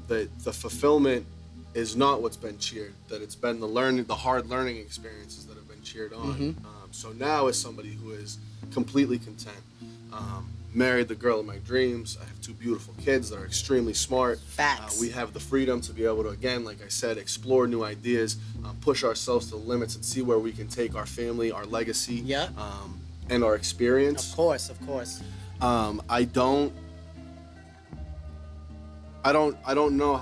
That the fulfillment is not what's been cheered, that it's been the hard learning experiences that have been cheered on. So now, as somebody who is completely content, married the girl of my dreams, I have 2 beautiful kids that are extremely smart. Facts. We have the freedom to be able to, again, like I said, explore new ideas, push ourselves to the limits and see where we can take our family, our legacy, and our experience. Of course. I don't know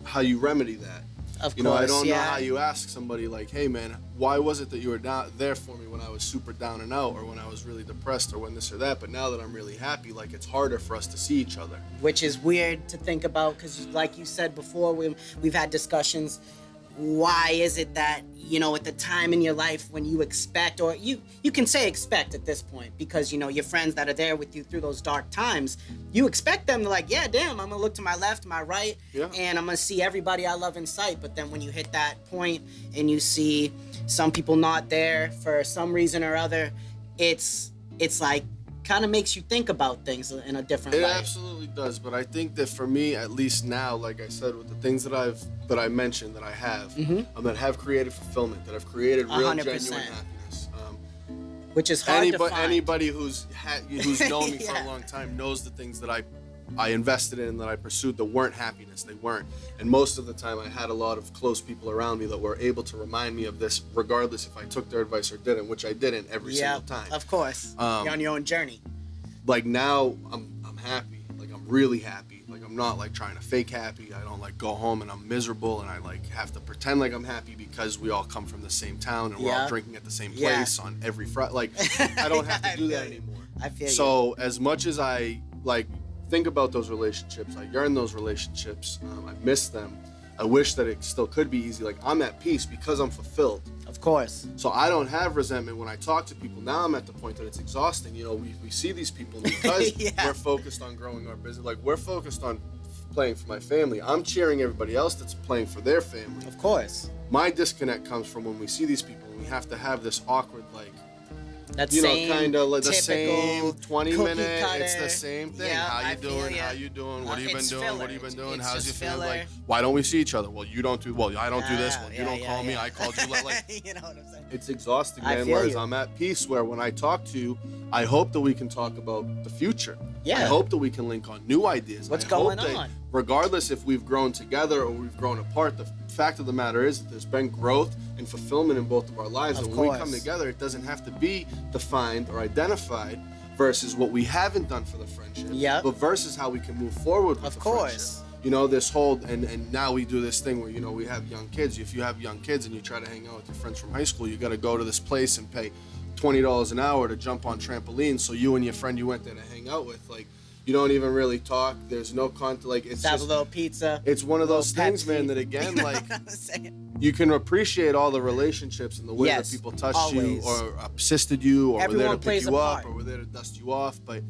how you remedy that. Of you know, course, I don't know how you ask somebody like, hey man, why was it that you were there for me when I was super down and out, or when I was really depressed, or when this or that, but now that I'm really happy, like it's harder for us to see each other. Which is weird to think about, because like you said before, we've had discussions, why is it that, you know, at the time in your life when you expect, or you can say expect at this point, because, you know, your friends that are there with you through those dark times, you expect them to like, yeah, damn, I'm gonna look to my left, my right, and I'm gonna see everybody I love in sight. But then when you hit that point and you see some people not there for some reason or other, it's like kind of makes you think about things in a different It way. absolutely does, but I think that for me, at least now, like I said, with the things that I mentioned that I have, that have created fulfillment, that have created real 100%. genuine happiness. Which is hard to find. Anybody who's known me for a long time knows the things that I invested in, that I pursued, that weren't happiness. They weren't. And most of the time I had a lot of close people around me that were able to remind me of this, regardless if I took their advice or didn't, which I didn't every single time. Of course. You're on your own journey. Like now I'm happy. Like I'm really happy. Like I'm not like trying to fake happy. I don't like go home and I'm miserable and I like have to pretend like I'm happy because we all come from the same town and we're all drinking at the same place on every Friday. Like I don't have to do that anymore. I feel so as much as I like think about those relationships, I yearn those relationships, I miss them. I wish that it still could be easy. Like I'm at peace because I'm fulfilled. Of course. So I don't have resentment when I talk to people. Now I'm at the point that it's exhausting. You know, we see these people because we're focused on growing our business. Like we're focused on playing for my family. I'm cheering everybody else that's playing for their family. Of course. My disconnect comes from when we see these people and we have to have this awkward, like, that you know, same kind of like the typical same 20 cookie minute. cutter. It's the same thing. Yeah, How I you feel doing? ya. How you doing? What have you been It's doing? filler. What have you been doing? It's How's your just family? filler. Like, why don't we see each other? Well, you don't do. Well, I don't do this. Well, you don't call me. I called you. Like, you know what I'm saying? it's exhausting, I man. feel Whereas you. I'm at peace, where when I talk to you, I hope that we can talk about the future. Yeah. I hope that we can link on new ideas. What's I going hope that on? Regardless if we've grown together or we've grown apart, the fact of the matter is that there's been growth and fulfillment in both of our lives. Of And when we course. come together, it doesn't have to be defined or identified versus what we haven't done for the friendship, but versus how we can move forward with the friendship. You know, this whole, and now we do this thing where, you know, we have young kids. If you have young kids and you try to hang out with your friends from high school, you got to go to this place and pay $20 an hour to jump on trampolines. So you and your friend you went there to hang out with, like, you don't even really talk. There's no contact. Like, it's Have just a little pizza. It's one of those things, Pepsi. man, that again, You know like, what I'm saying? you can appreciate all the relationships and the way that people touched always. you or assisted you or were there Everyone to pick plays you a up part. or were there to dust you off. But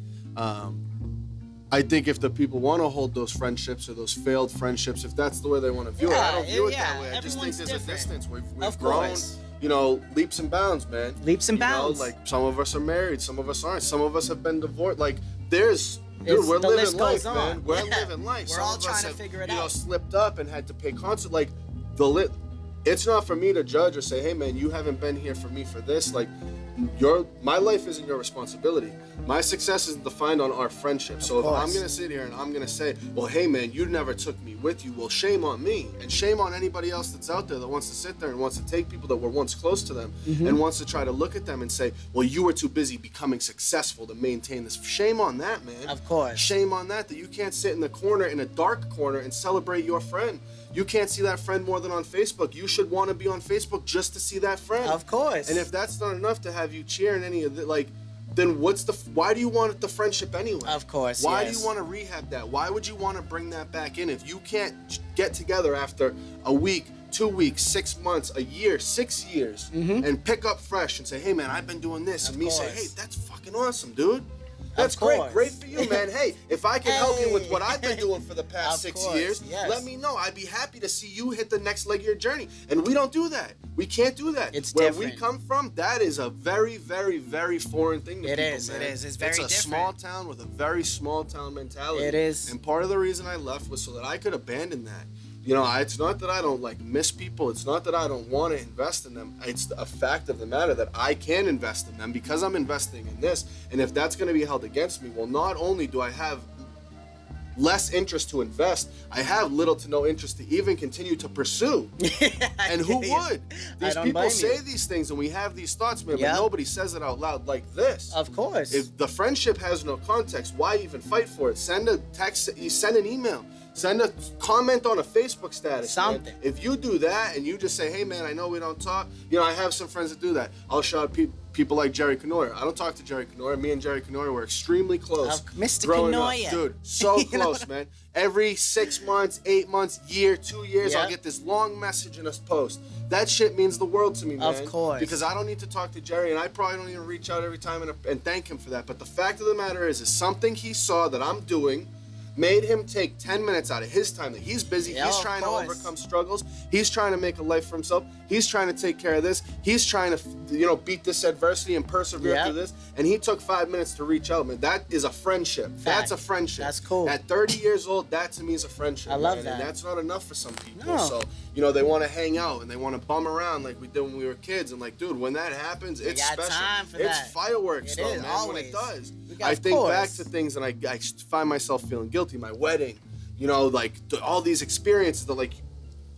I think if the people want to hold those friendships or those failed friendships, if that's the way they want to view it, I don't view it that way. I just think everyone's there's a different. distance. We've Of grown, course. you know, leaps and bounds, man. Leaps and You know, bounds. like some of us are married, some of us aren't, some of us have been divorced. Like there's, It's- dude, we're the living list life, goes on. man. We're Yeah. living life. We're Some all of us trying to have, figure it you know, out. slipped up and had to pay concert. Like it's not for me to judge or say, hey man, you haven't been here for me for this. Like my life isn't your responsibility. My success is defined on our friendship. So if I'm gonna sit here and I'm gonna say, well, hey man, you never took me with you, well, shame on me and shame on anybody else that's out there that wants to sit there and wants to take people that were once close to them and wants to try to look at them and say, well, you were too busy becoming successful to maintain this. Shame on that, man. Of course. Shame on that you can't sit in the corner, in a dark corner, and celebrate your friend. You can't see that friend more than on Facebook. You should want to be on Facebook just to see that friend. Of course. And if that's not enough to have you cheering any of the, like, then why do you want the friendship anyway? Of course, Why yes. do you want to rehab that? Why would you want to bring that back in if you can't get together after a week, 2 weeks, 6 months, a year, 6 years, and pick up fresh and say, hey man, I've been doing this, and me say, hey, that's fucking awesome, dude. That's great for you, man. Hey, if I can help you with what I've been doing for the past 6 years, let me know. I'd be happy to see you hit the next leg of your journey. And we don't do that. We can't do that. It's Where different. we come from, that is a very, very, very foreign thing to people, man. It is. It's very It's a different. small town with a very small town mentality. It is. And part of the reason I left was so that I could abandon that. You know, it's not that I don't like miss people. It's not that I don't want to invest in them. It's a fact of the matter that I can invest in them because I'm investing in this. And if that's going to be held against me, well, not only do I have less interest to invest, I have little to no interest to even continue to pursue. And who would? These people say these things and we have these thoughts, man, but nobody says it out loud like this. Of course. If the friendship has no context, why even fight for it? Send a text, send an email. Send a comment on a Facebook status. Something. Man. If you do that and you just say, hey man, I know we don't talk. You know, I have some friends that do that. I'll shout people like Jerry Cannoyer. I don't talk to Jerry Cannoyer. Me and Jerry Cannoyer were extremely close. Mr. Growing up. Cannoyer. Dude, so close, man. Every 6 months, 8 months, year, 2 years, I'll get this long message in a post. That shit means the world to me, man. Of course. Because I don't need to talk to Jerry, and I probably don't even reach out every time and thank him for that. But the fact of the matter is something he saw that I'm doing made him take 10 minutes out of his time that he's busy. Yeah, he's trying to overcome struggles. He's trying to make a life for himself. He's trying to take care of this. He's trying to, beat this adversity and persevere through this. And he took 5 minutes to reach out, man. That is a friendship. Fact. That's a friendship. That's cool. At 30 years old, that to me is a friendship. I love man. that. And that's not enough for some people. No. So, they want to hang out and they want to bum around like we did when we were kids. And like, dude, when that happens, it's got special. Time for it's that. fireworks, It though, is, man. always. When it does, Because, I think back course. to things and I find myself feeling guilty. My wedding, like all these experiences that like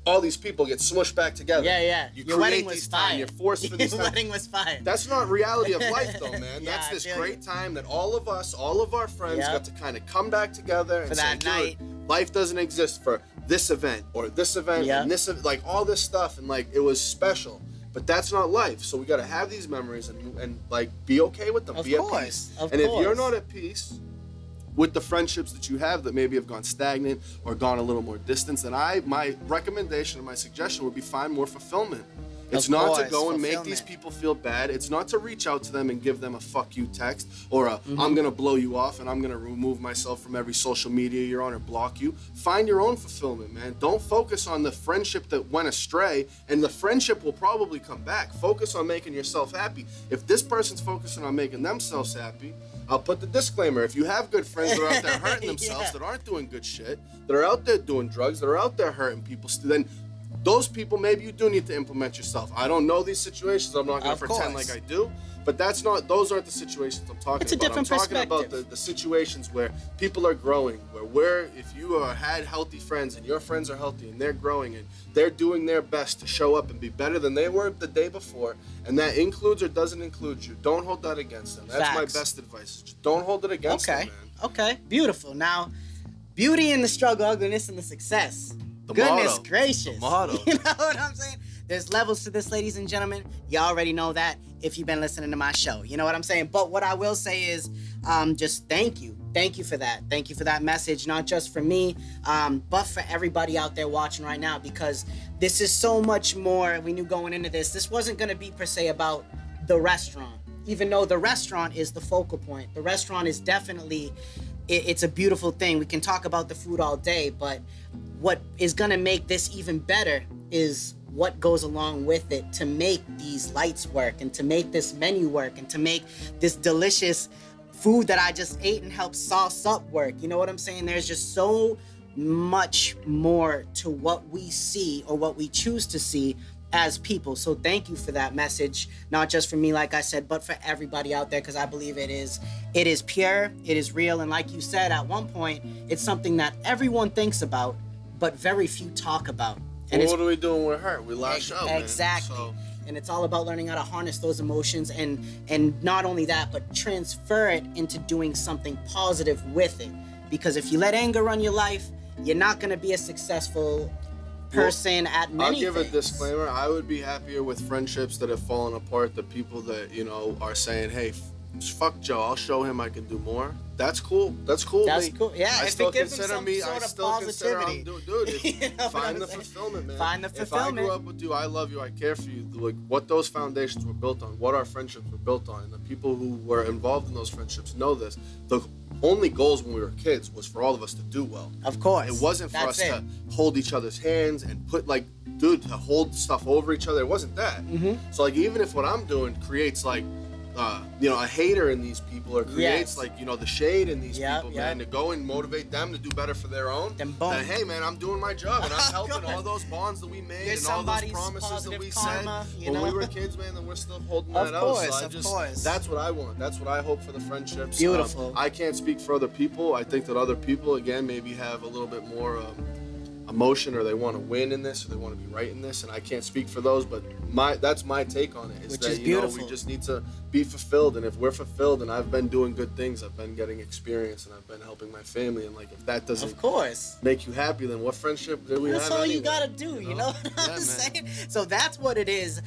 all these people get smushed back together. Yeah. Your wedding was fire. You're forced for these Your wedding was fire. That's not reality of life, though, man. Yeah, That's this I feel great you. time that all of us, all of our friends got to kind of come back together and For say, that dude, night. life doesn't exist for this event or this event and this, like all this stuff. And like, it was special. But that's not life. So we got to have these memories and like be okay with them. Be at peace. Of and course. if you're not at peace with the friendships that you have that maybe have gone stagnant or gone a little more distance, then my recommendation and my suggestion would be find more fulfillment. It's not to go and make these people feel bad. It's not to reach out to them and give them a fuck you text or a I'm going to blow you off and I'm going to remove myself from every social media you're on or block you. Find your own fulfillment, man. Don't focus on the friendship that went astray, and the friendship will probably come back. Focus on making yourself happy. If this person's focusing on making themselves happy, I'll put the disclaimer. If you have good friends that are out there hurting themselves, that aren't doing good shit, that are out there doing drugs, that are out there hurting people, then those people, maybe you do need to implement yourself. I don't know these situations. I'm not going to pretend like I do. But those aren't the situations I'm talking about. It's a different perspective. I'm talking perspective. about the situations where people are growing, where if you had healthy friends and your friends are healthy and they're growing and they're doing their best to show up and be better than they were the day before, and that includes or doesn't include you, don't hold that against them. That's my best advice. Just don't hold it against them, man. Okay, beautiful. Now, beauty in the struggle, ugliness in the success. Goodness gracious. The motto. You know what I'm saying? There's levels to this, ladies and gentlemen. You already know that if you've been listening to my show. You know what I'm saying? But what I will say is just thank you. Thank you for that. Thank you for that message, not just for me, but for everybody out there watching right now, because this is so much more. We knew going into this wasn't going to be per se about the restaurant, even though the restaurant is the focal point. The restaurant is definitely, it's a beautiful thing. We can talk about the food all day, but what is going to make this even better is what goes along with it to make these lights work and to make this menu work and to make this delicious food that I just ate and helped sauce up work. You know what I'm saying? There's just so much more to what we see or what we choose to see as people. So thank you for that message, not just for me, like I said, but for everybody out there, because I believe it is pure, it is real, and like you said, at one point, it's something that everyone thinks about, but very few talk about. And what do we do when we're hurt? We lash out, man. Exactly. So. And it's all about learning how to harness those emotions and not only that, but transfer it into doing something positive with it. Because if you let anger run your life, you're not going to be a successful person at many things. I'll give a disclaimer. I would be happier with friendships that have fallen apart, the people that, are saying, hey, fuck Joe, I'll show him I can do more. That's cool. That's cool. That's cool. Yeah, I if still it gives him consider some me. sort I of still consider positivity. dude. Find the fulfillment, man. Find the fulfillment. If I grew up with you, I love you, I care for you. Like what those foundations were built on, what our friendships were built on, and the people who were involved in those friendships know this. The only goals when we were kids was for all of us to do well. Of course. It wasn't for us to hold each other's hands and put to hold stuff over each other. It wasn't that. Mm-hmm. So even if what I'm doing creates a hater in these people or creates the shade in these people, man, to go and motivate them to do better for their own, then hey, man, I'm doing my job and I'm helping all those bonds that we made and all those promises that we said when we were kids, man, and we're still holding that out. So that's what I want. That's what I hope for the friendships. Beautiful. I can't speak for other people. I think that other people, again, maybe have a little bit more emotion, or they want to win in this, or they want to be right in this, and I can't speak for those, but that's my take on it. Which is beautiful. We just need to be fulfilled, and if we're fulfilled, and I've been doing good things, I've been getting experience, and I've been helping my family, and if that doesn't make you happy, then what friendship do we have? That's all you gotta do, you know what I'm saying? So that's what it is,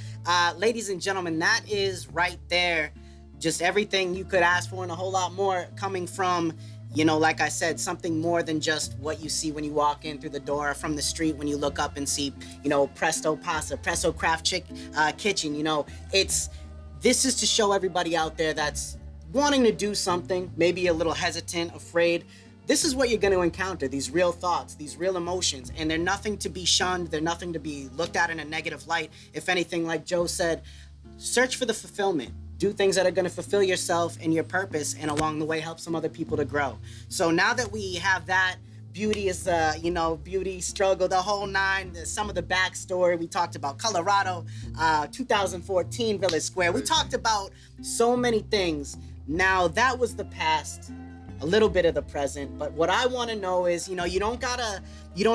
ladies and gentlemen. That is right there, just everything you could ask for and a whole lot more, coming from, like I said, something more than just what you see when you walk in through the door, from the street when you look up and see, Presto Craft Kitchen. This is to show everybody out there that's wanting to do something, maybe a little hesitant, afraid, this is what you're going to encounter, these real thoughts, these real emotions, and they're nothing to be shunned. They're nothing to be looked at in a negative light. If anything, like Joe said, search for the fulfillment. Do things that are going to fulfill yourself and your purpose, and along the way help some other people to grow. So now that we have that, beauty is, beauty struggle, the whole nine, some of the backstory. We talked about Colorado, 2014 Village Square. We talked about so many things. Now that was the past, a little bit of the present. But what I want to know is, you don't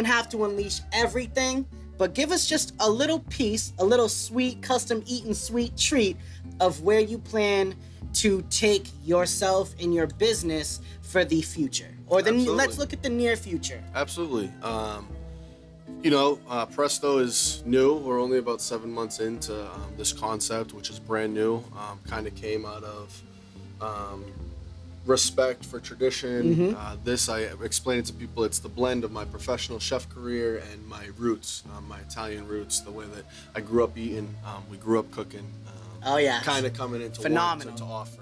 have to unleash everything, but give us just a little piece, a little sweet, custom eaten sweet treat of where you plan to take yourself and your business for the future. Or let's look at the near future. Absolutely. Presto is new. We're only about 7 months into this concept, which is brand new. Kind of came out of respect for tradition. I explain it to people, it's the blend of my professional chef career and my roots, my Italian roots, the way that I grew up eating. We grew up cooking. Kind of coming into phenomenal to offer.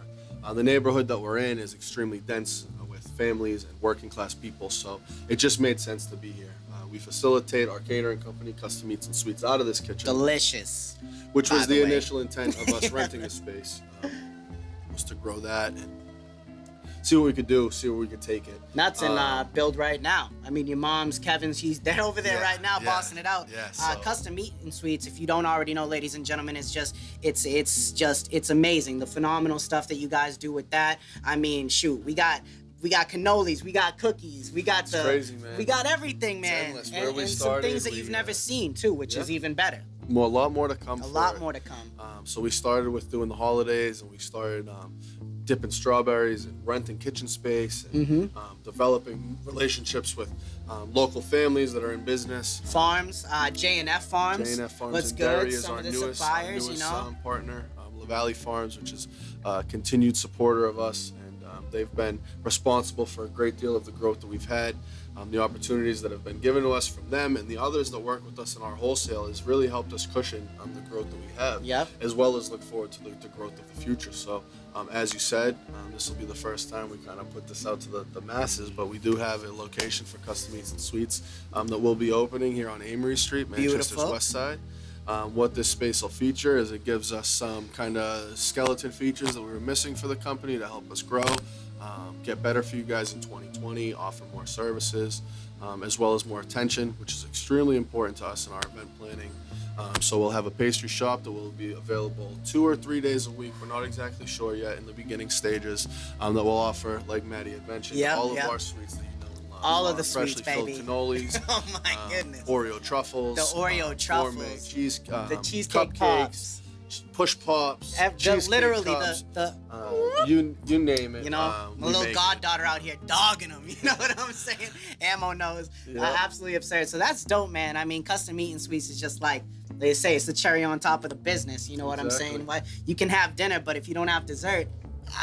The neighborhood that we're in is extremely dense with families and working class people, so it just made sense to be here. We facilitate our catering company, Custom Eats and Sweets, out of this kitchen. Delicious. Which was the initial intent of us renting a space, was to grow that and see what we could do, see where we could take it. That's in build right now. I mean, your mom's, Kevin's, they're over there right now bossing it out. Custom Meat and Sweets, if you don't already know, ladies and gentlemen, it's amazing. The phenomenal stuff that you guys do with that. I mean, shoot, we got cannolis, we got cookies, we got crazy, man. We got everything, man. It's and some things that you've never seen too, which is even better. A lot more to come. More to come. So we started with doing the holidays, and we started dipping strawberries and renting kitchen space, and developing relationships with local families that are in business. Farms, J&F Farms. J&F Farms. What's in good? Derry is Some our of the newest suppliers, partner. La Valley Farms, which is a continued supporter of us, and they've been responsible for a great deal of the growth that we've had. The opportunities that have been given to us from them and the others that work with us in our wholesale has really helped us cushion the growth that we have, as well as look forward to the growth of the future. So, as you said, this will be the first time we kind of put this out to the masses, but we do have a location for Custom Eats and Sweets that will be opening here on Amory Street, Manchester's west side. What this space will feature is it gives us some kind of skeleton features that we were missing for the company to help us grow, get better for you guys in 2020, offer more services, as well as more attention, which is extremely important to us in our event planning. So we'll have a pastry shop that will be available 2 or 3 days a week. We're not exactly sure yet in the beginning stages, that will offer, like Matty had mentioned, all of our sweets that you know and love. All of the sweets, baby. Freshly filled cannolis. Oh my goodness. Oreo truffles. The Oreo truffles. Gourmet the cheesecake cupcakes. Pops. Push pops, literally cups, the you name it. My little goddaughter out here dogging them. You know what I'm saying? Ammo knows. Absolutely absurd. So that's dope, man. I mean, Custom Meat and Sweets is just like they say, it's the cherry on top of the business. You know what I'm saying? Why you can have dinner, but if you don't have dessert,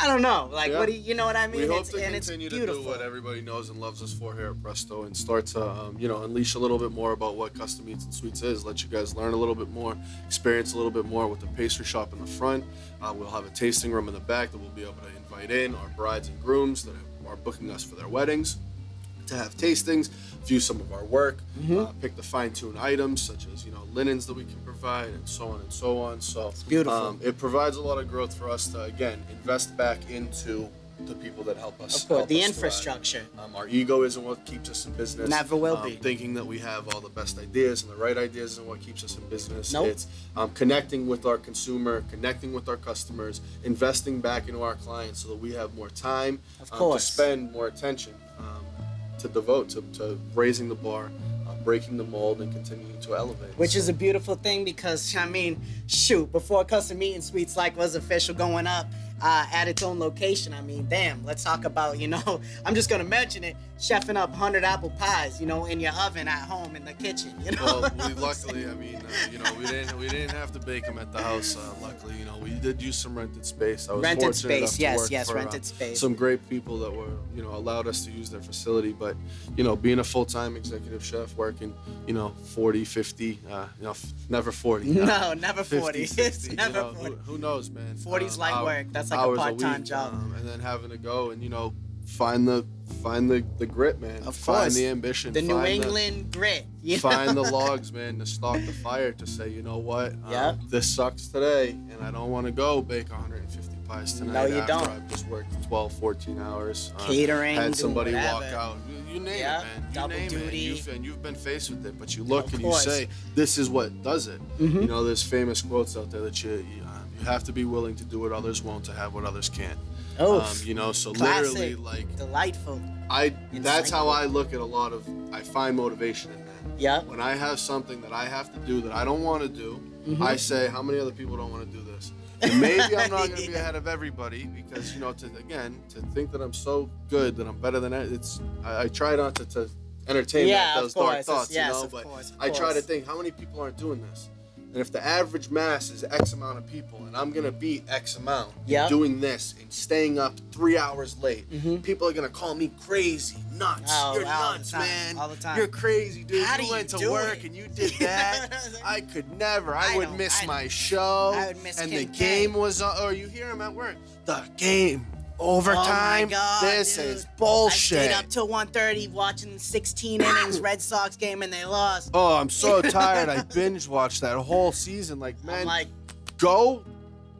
I don't know. Like, what do you know what I mean? We hope to continue to do what everybody knows and loves us for here at Presto, and start to, unleash a little bit more about what Custom Eats and Sweets is. Let you guys learn a little bit more, experience a little bit more with the pastry shop in the front. We'll have a tasting room in the back that we'll be able to invite in our brides and grooms that are booking us for their weddings to have tastings, view some of our work, pick the fine-tuned items such as linens that we can provide, and so on and so on. So it's beautiful. It provides a lot of growth for us to again invest back into the people that help us. Of course, the infrastructure. Our ego isn't what keeps us in business. Never will be. Thinking that we have all the best ideas and the right ideas isn't what keeps us in business. Nope. It's connecting with our consumer, connecting with our customers, investing back into our clients so that we have more time to spend, more attention to devote to raising the bar, breaking the mold, and continuing to elevate. Which is a beautiful thing because, I mean, shoot, before Custom Meat and Sweets was official going up at its own location, I mean, damn, let's talk about, I'm just going to mention it, chefing up 100 apple pies, in your oven at home in the kitchen, Well, luckily, I mean, we didn't have to bake them at the house, luckily, we did use some rented space. I was rented fortunate space, enough to yes, work for, rented space. Some great people that were, allowed us to use their facility, but, being a full-time executive chef working, 40, 50, never 40. No, never 40. 50, 60, it's never 40. Who knows, man? 40's light work. That's like a part-time job. And then having to go and, find the grit, man. Of find course. the ambition. The New England grit. Find the logs, man, to start the fire, to say, you know what, this sucks today, and I don't want to go bake 150 pies tonight. No, you don't. I've just worked 12, 14 hours. Catering, had somebody whatever. walk out. You name it, man. You double name duty. it. You've been faced with it, but you look and you course. say, this is what does it. Mm-hmm. You know, there's famous quotes out there that you have to be willing to do what others won't to have what others can't. You know, so Classic. literally, like, Delightful. that's how I look at I find motivation in that. Yeah. When I have something that I have to do that I don't want to do, I say, how many other people don't want to do this? And maybe I'm not going to be ahead of everybody, because, you know, to think that I'm so good, that I'm better than I try not to entertain those dark thoughts, you know, but I try to think, how many people aren't doing this? And if the average mass is X amount of people, and I'm going to beat X amount doing this and staying up 3 hours late, people are going to call me crazy, nuts. You're nuts, man. All the time. You're crazy, dude. How You do went you to do work it? and you did that. I could never. I would miss my show. I would miss and King the K. game was on. Or you hear him at work. The game. Overtime. Oh my God, this dude. is bullshit. I stayed up till 1:30 watching 16 innings Red Sox game, and they lost. Oh, I'm so tired. I binge watched that whole season. Like, man, I'm like, go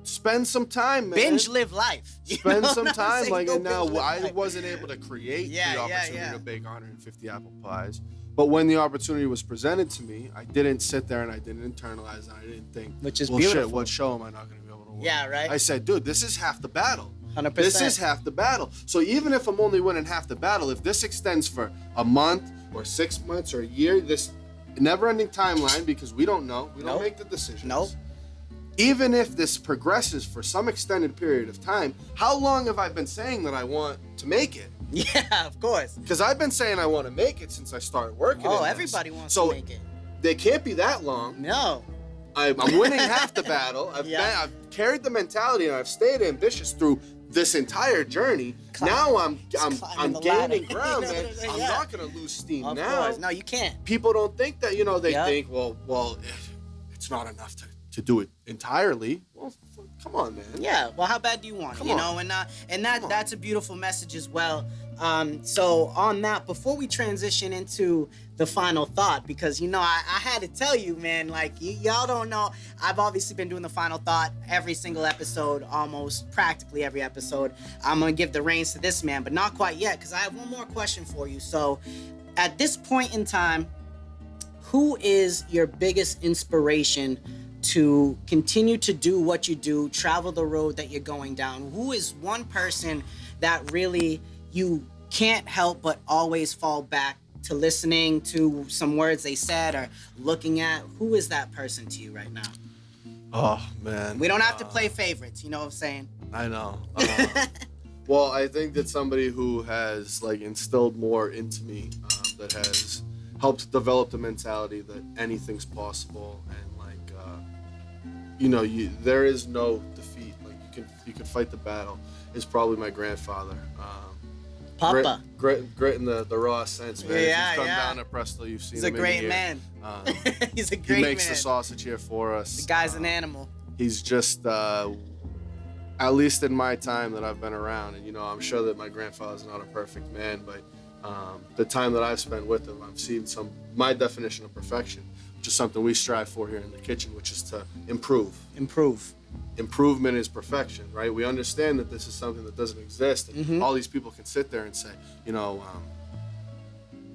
spend some time, man. binge live life. You Spend know some what I'm time. saying? Like, Go and now binge live I life. wasn't able to create Yeah, the opportunity yeah. to bake 150 apple pies. But when the opportunity was presented to me, I didn't sit there and I didn't internalize it. I didn't think, Which is well, beautiful. shit, what show am I not going to be able to win? Yeah, right? I said, dude, this is half the battle. 100%. This is half the battle. So even if I'm only winning half the battle, if this extends for a month or 6 months or a year, this never-ending timeline, because we don't know. We don't make the decisions. Nope. Even if this progresses for some extended period of time, how long have I been saying that I want to make it? Yeah, of course. Because I've been saying I want to make it since I started working in this. Everybody wants So to make it. they can't be that long. No. I'm winning half the battle. I've carried the mentality, and I've stayed ambitious through this entire journey. Now I'm gaining ground, man. I'm not gonna lose steam Of now. course. No, you can't. People don't think that, you know, they think, well, it's not enough to do it entirely. Well, come on, man. Yeah. Well, how bad do you want it? Come You on. know, and that's a beautiful message as well. So on that, before we transition into the final thought, because, you know, I had to tell you, man, like, y'all don't know, I've obviously been doing the final thought every single episode, almost practically every episode. I'm going to give the reins to this man, but not quite yet, because I have one more question for you. So at this point in time, who is your biggest inspiration to continue to do what you do, travel the road that you're going down? Who is one person that really you can't help but always fall back to listening to some words they said or looking at? Who is that person to you right now? Oh, man. We don't have to play favorites, you know what I'm saying? I know. Well, I think that somebody who has, like, instilled more into me, that has helped develop the mentality that anything's possible, and, like, you know, there is no defeat. Like, you can fight the battle, is probably my grandfather. Papa. Grit in the raw sense, man. Yeah, if you've come yeah. down to Presto, you've seen He's him a great in here. man. He's a great man. He makes the sausage here for us. The guy's an animal. He's just, at least in my time that I've been around, and, you know, I'm sure that my grandfather's not a perfect man, but the time that I've spent with him, I've seen my definition of perfection, which is something we strive for here in the kitchen, which is to improve. Improvement is perfection, right? We understand that this is something that doesn't exist, and all these people can sit there and say, you know,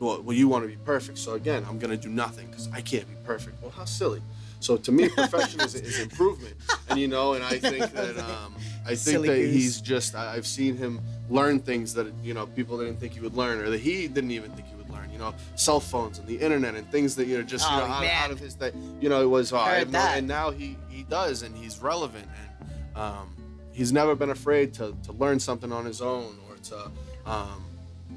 well, you want to be perfect, so again, I'm going to do nothing because I can't be perfect. Well, how silly. So to me, perfection is improvement, and, you know, and I think that he's just, I've seen him learn things that, you know, people didn't think he would learn, or that he didn't even think he would learn. You know, cell phones and the internet and things that, you know, just, you know, out of his day, you know, it was and now he does, and he's relevant, and he's never been afraid to learn something on his own, or to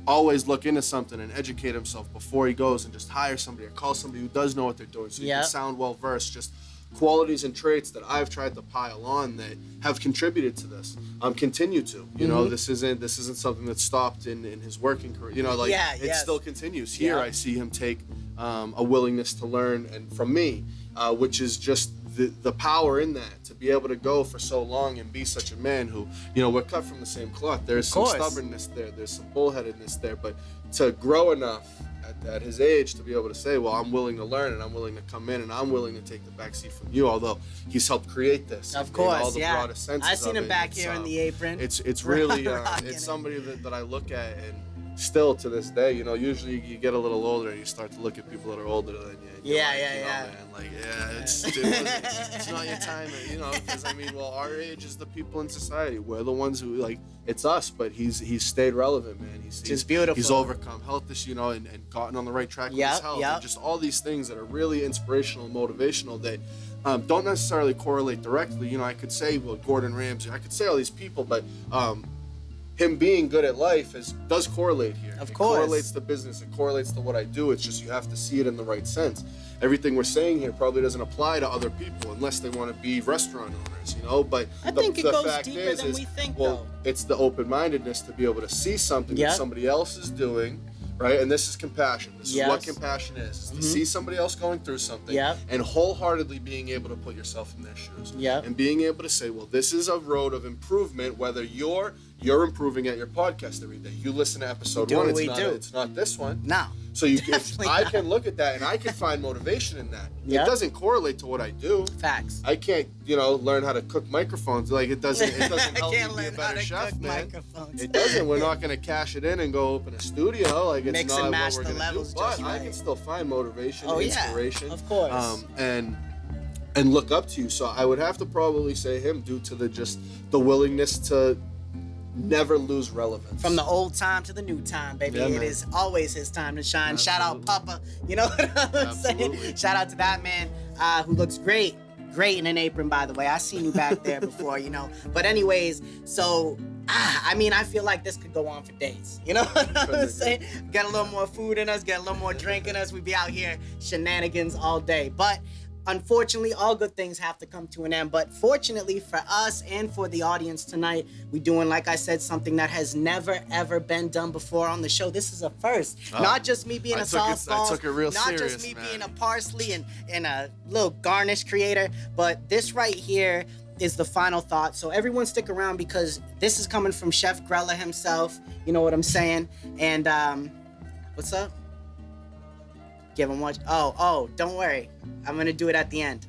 always look into something and educate himself before he goes, and just hire somebody or call somebody who does know what they're doing, so you can sound well versed. Just qualities and traits that I've tried to pile on that have contributed to this. Continue to. You know, this isn't something that stopped in his working career. You know, like it still continues. Here I see him take a willingness to learn, and from me, which is just the power in that, to be able to go for so long and be such a man who, you know, we're cut from the same cloth. There's some stubbornness there. There's some bullheadedness there. But to grow enough at his age to be able to say, well, I'm willing to learn and I'm willing to come in and I'm willing to take the backseat from you, although he's helped create this. Of course, all the broadest senses I seen him back here in the apron. It's really, it's somebody that I look at and still to this day, you know, usually you get a little older and you start to look at people that are older than you. Yeah, Man, like, it's not your time, you know, because I mean, well, our age is the people in society. We're the ones who, like, it's us, but he's stayed relevant, man. He's beautiful. He's overcome health issues, you know, and gotten on the right track with his health. And just all these things that are really inspirational and motivational that don't necessarily correlate directly. You know, I could say, well, Gordon Ramsay, I could say all these people, but him being good at life does correlate here. Of course. It correlates to business. It correlates to what I do. It's just you have to see it in the right sense. Everything we're saying here probably doesn't apply to other people unless they want to be restaurant owners, you know? But I think it goes deeper than we think, though. It's the open-mindedness to be able to see something that somebody else is doing, right? And this is compassion. This is what compassion is to see somebody else going through something and wholeheartedly being able to put yourself in their shoes. And being able to say, well, this is a road of improvement, whether you're improving at your podcast every day. You listen to episode 1, it's not this one. No. So I can look at that and I can find motivation in that. It doesn't correlate to what I do. Facts. I can't, you know, learn how to cook microphones. Like it doesn't help me be a better chef, man. It doesn't. We're not gonna cash it in and go open a studio. Like it's mix not and match what we're the gonna levels do. But just right. I can still find motivation and inspiration. Of course. And look up to you. So I would have to probably say him due to the willingness to never lose relevance. From the old time to the new time, baby. It is always his time to shine. Absolutely. Shout out Papa. You know what I'm saying? Shout out to that man who looks great. Great in an apron, by the way. I seen you back there before, you know. But anyways, so, I mean, I feel like this could go on for days. You know what I'm saying? Get a little more food in us, get a little more drink in us. We'd be out here shenanigans all day. But unfortunately, all good things have to come to an end. But fortunately for us and for the audience tonight, we're doing, like I said, something that has never, ever been done before on the show. This is a first. Not just me being a softball. I took it real serious, not just me being a parsley and a little garnish creator. But this right here is the final thought. So everyone stick around because this is coming from Chef Grella himself. You know what I'm saying? And what's up? Give him watch. Oh, don't worry. I'm going to do it at the end.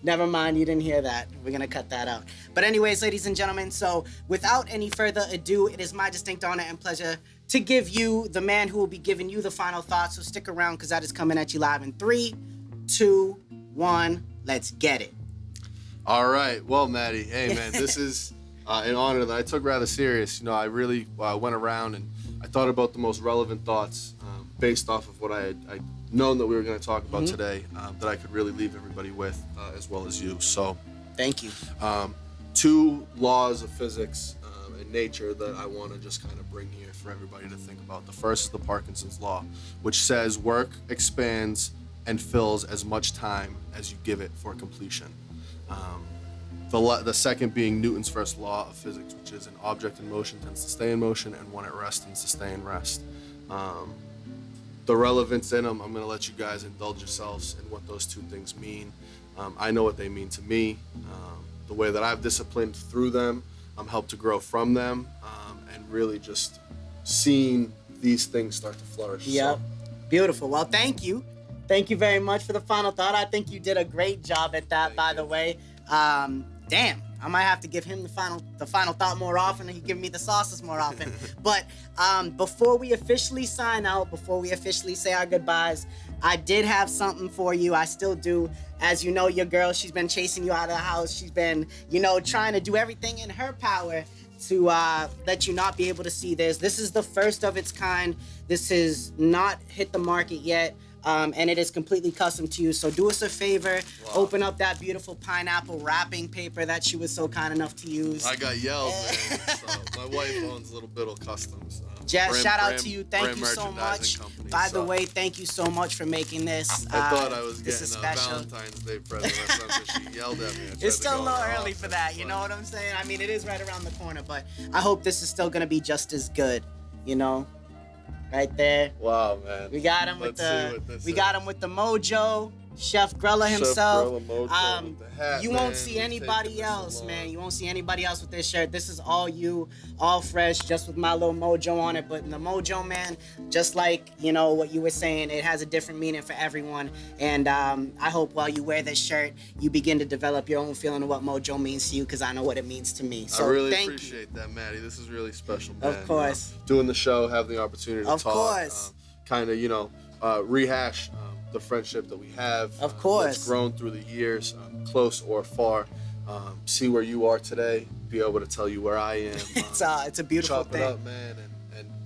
Never mind, you didn't hear that. We're going to cut that out. But anyways, ladies and gentlemen, so without any further ado, it is my distinct honor and pleasure to give you the man who will be giving you the final thoughts. So stick around because that is coming at you live in 3, 2, 1. Let's get it. All right. Well, Matty, hey, man, this is an honor that I took rather serious. You know, I really went around and I thought about the most relevant thoughts based off of what I had known that we were going to talk about today that I could really leave everybody with as well as you. So thank you. 2 laws of physics and nature that I want to just kind of bring here for everybody to think about. The first is the Parkinson's law, which says work expands and fills as much time as you give it for completion. The second being Newton's first law of physics, which is an object in motion tends to stay in motion and one at rest tends to stay in rest. The relevance in them, I'm going to let you guys indulge yourselves in what those 2 things mean. I know what they mean to me. The way that I've disciplined through them, helped to grow from them, and really just seeing these things start to flourish. Yep. So. Beautiful. Well, thank you. Thank you very much for the final thought. I think you did a great job at that, by the way. Damn, I might have to give him the final thought more often and he give me the sauces more often. But before we officially sign out, before we officially say our goodbyes, I did have something for you. I still do. As you know, your girl, she's been chasing you out of the house. She's been, you know, trying to do everything in her power to let you not be able to see this. This is the first of its kind. This has not hit the market yet. And it is completely custom to you. So do us a favor, open up that beautiful pineapple wrapping paper that she was so kind enough to use. I got yelled, man. So my wife owns Little Biddle Customs. Shout out to you. Thank you so much. By the way, thank you so much for making this. I thought I was getting a Valentine's Day present or something. She yelled at me. It's still a little early for that. You know what I'm saying? I mean, it is right around the corner, but I hope this is still going to be just as good, you know? Right there. Wow, man. We got him with the mojo. Chef Grella himself. Chef Grella Mojo with the hat, you man. won't see We've anybody taken this else, along. man. You won't see anybody else with this shirt. This is all you, all fresh, just with my little mojo on it. But the mojo, man, just like, you know, what you were saying, it has a different meaning for everyone. And I hope while you wear this shirt, you begin to develop your own feeling of what mojo means to you, because I know what it means to me. So I really thank appreciate that, Matty. This is really special, man. Of course. Doing the show, having the opportunity to Of talk. course. Kind of, you know, rehash the friendship that we have. Of course. That's grown through the years, close or far. See where you are today, be able to tell you where I am. It's a beautiful chop thing. it up, man, and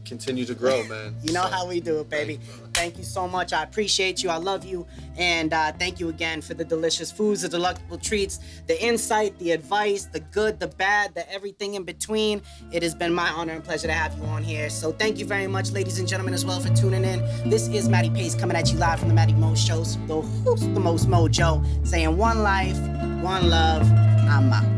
continue to grow, man. You know So, how we do it, baby. Thank you so much. I appreciate you. I love you. And thank you again for the delicious foods, the delectable treats, the insight, the advice, the good, the bad, the everything in between. It has been my honor and pleasure to have you on here. So thank you very much, ladies and gentlemen, as well, for tuning in. This is Matty Pace coming at you live from the Matty Mo Show, the host, the most mojo, saying one life, one love, I'm out.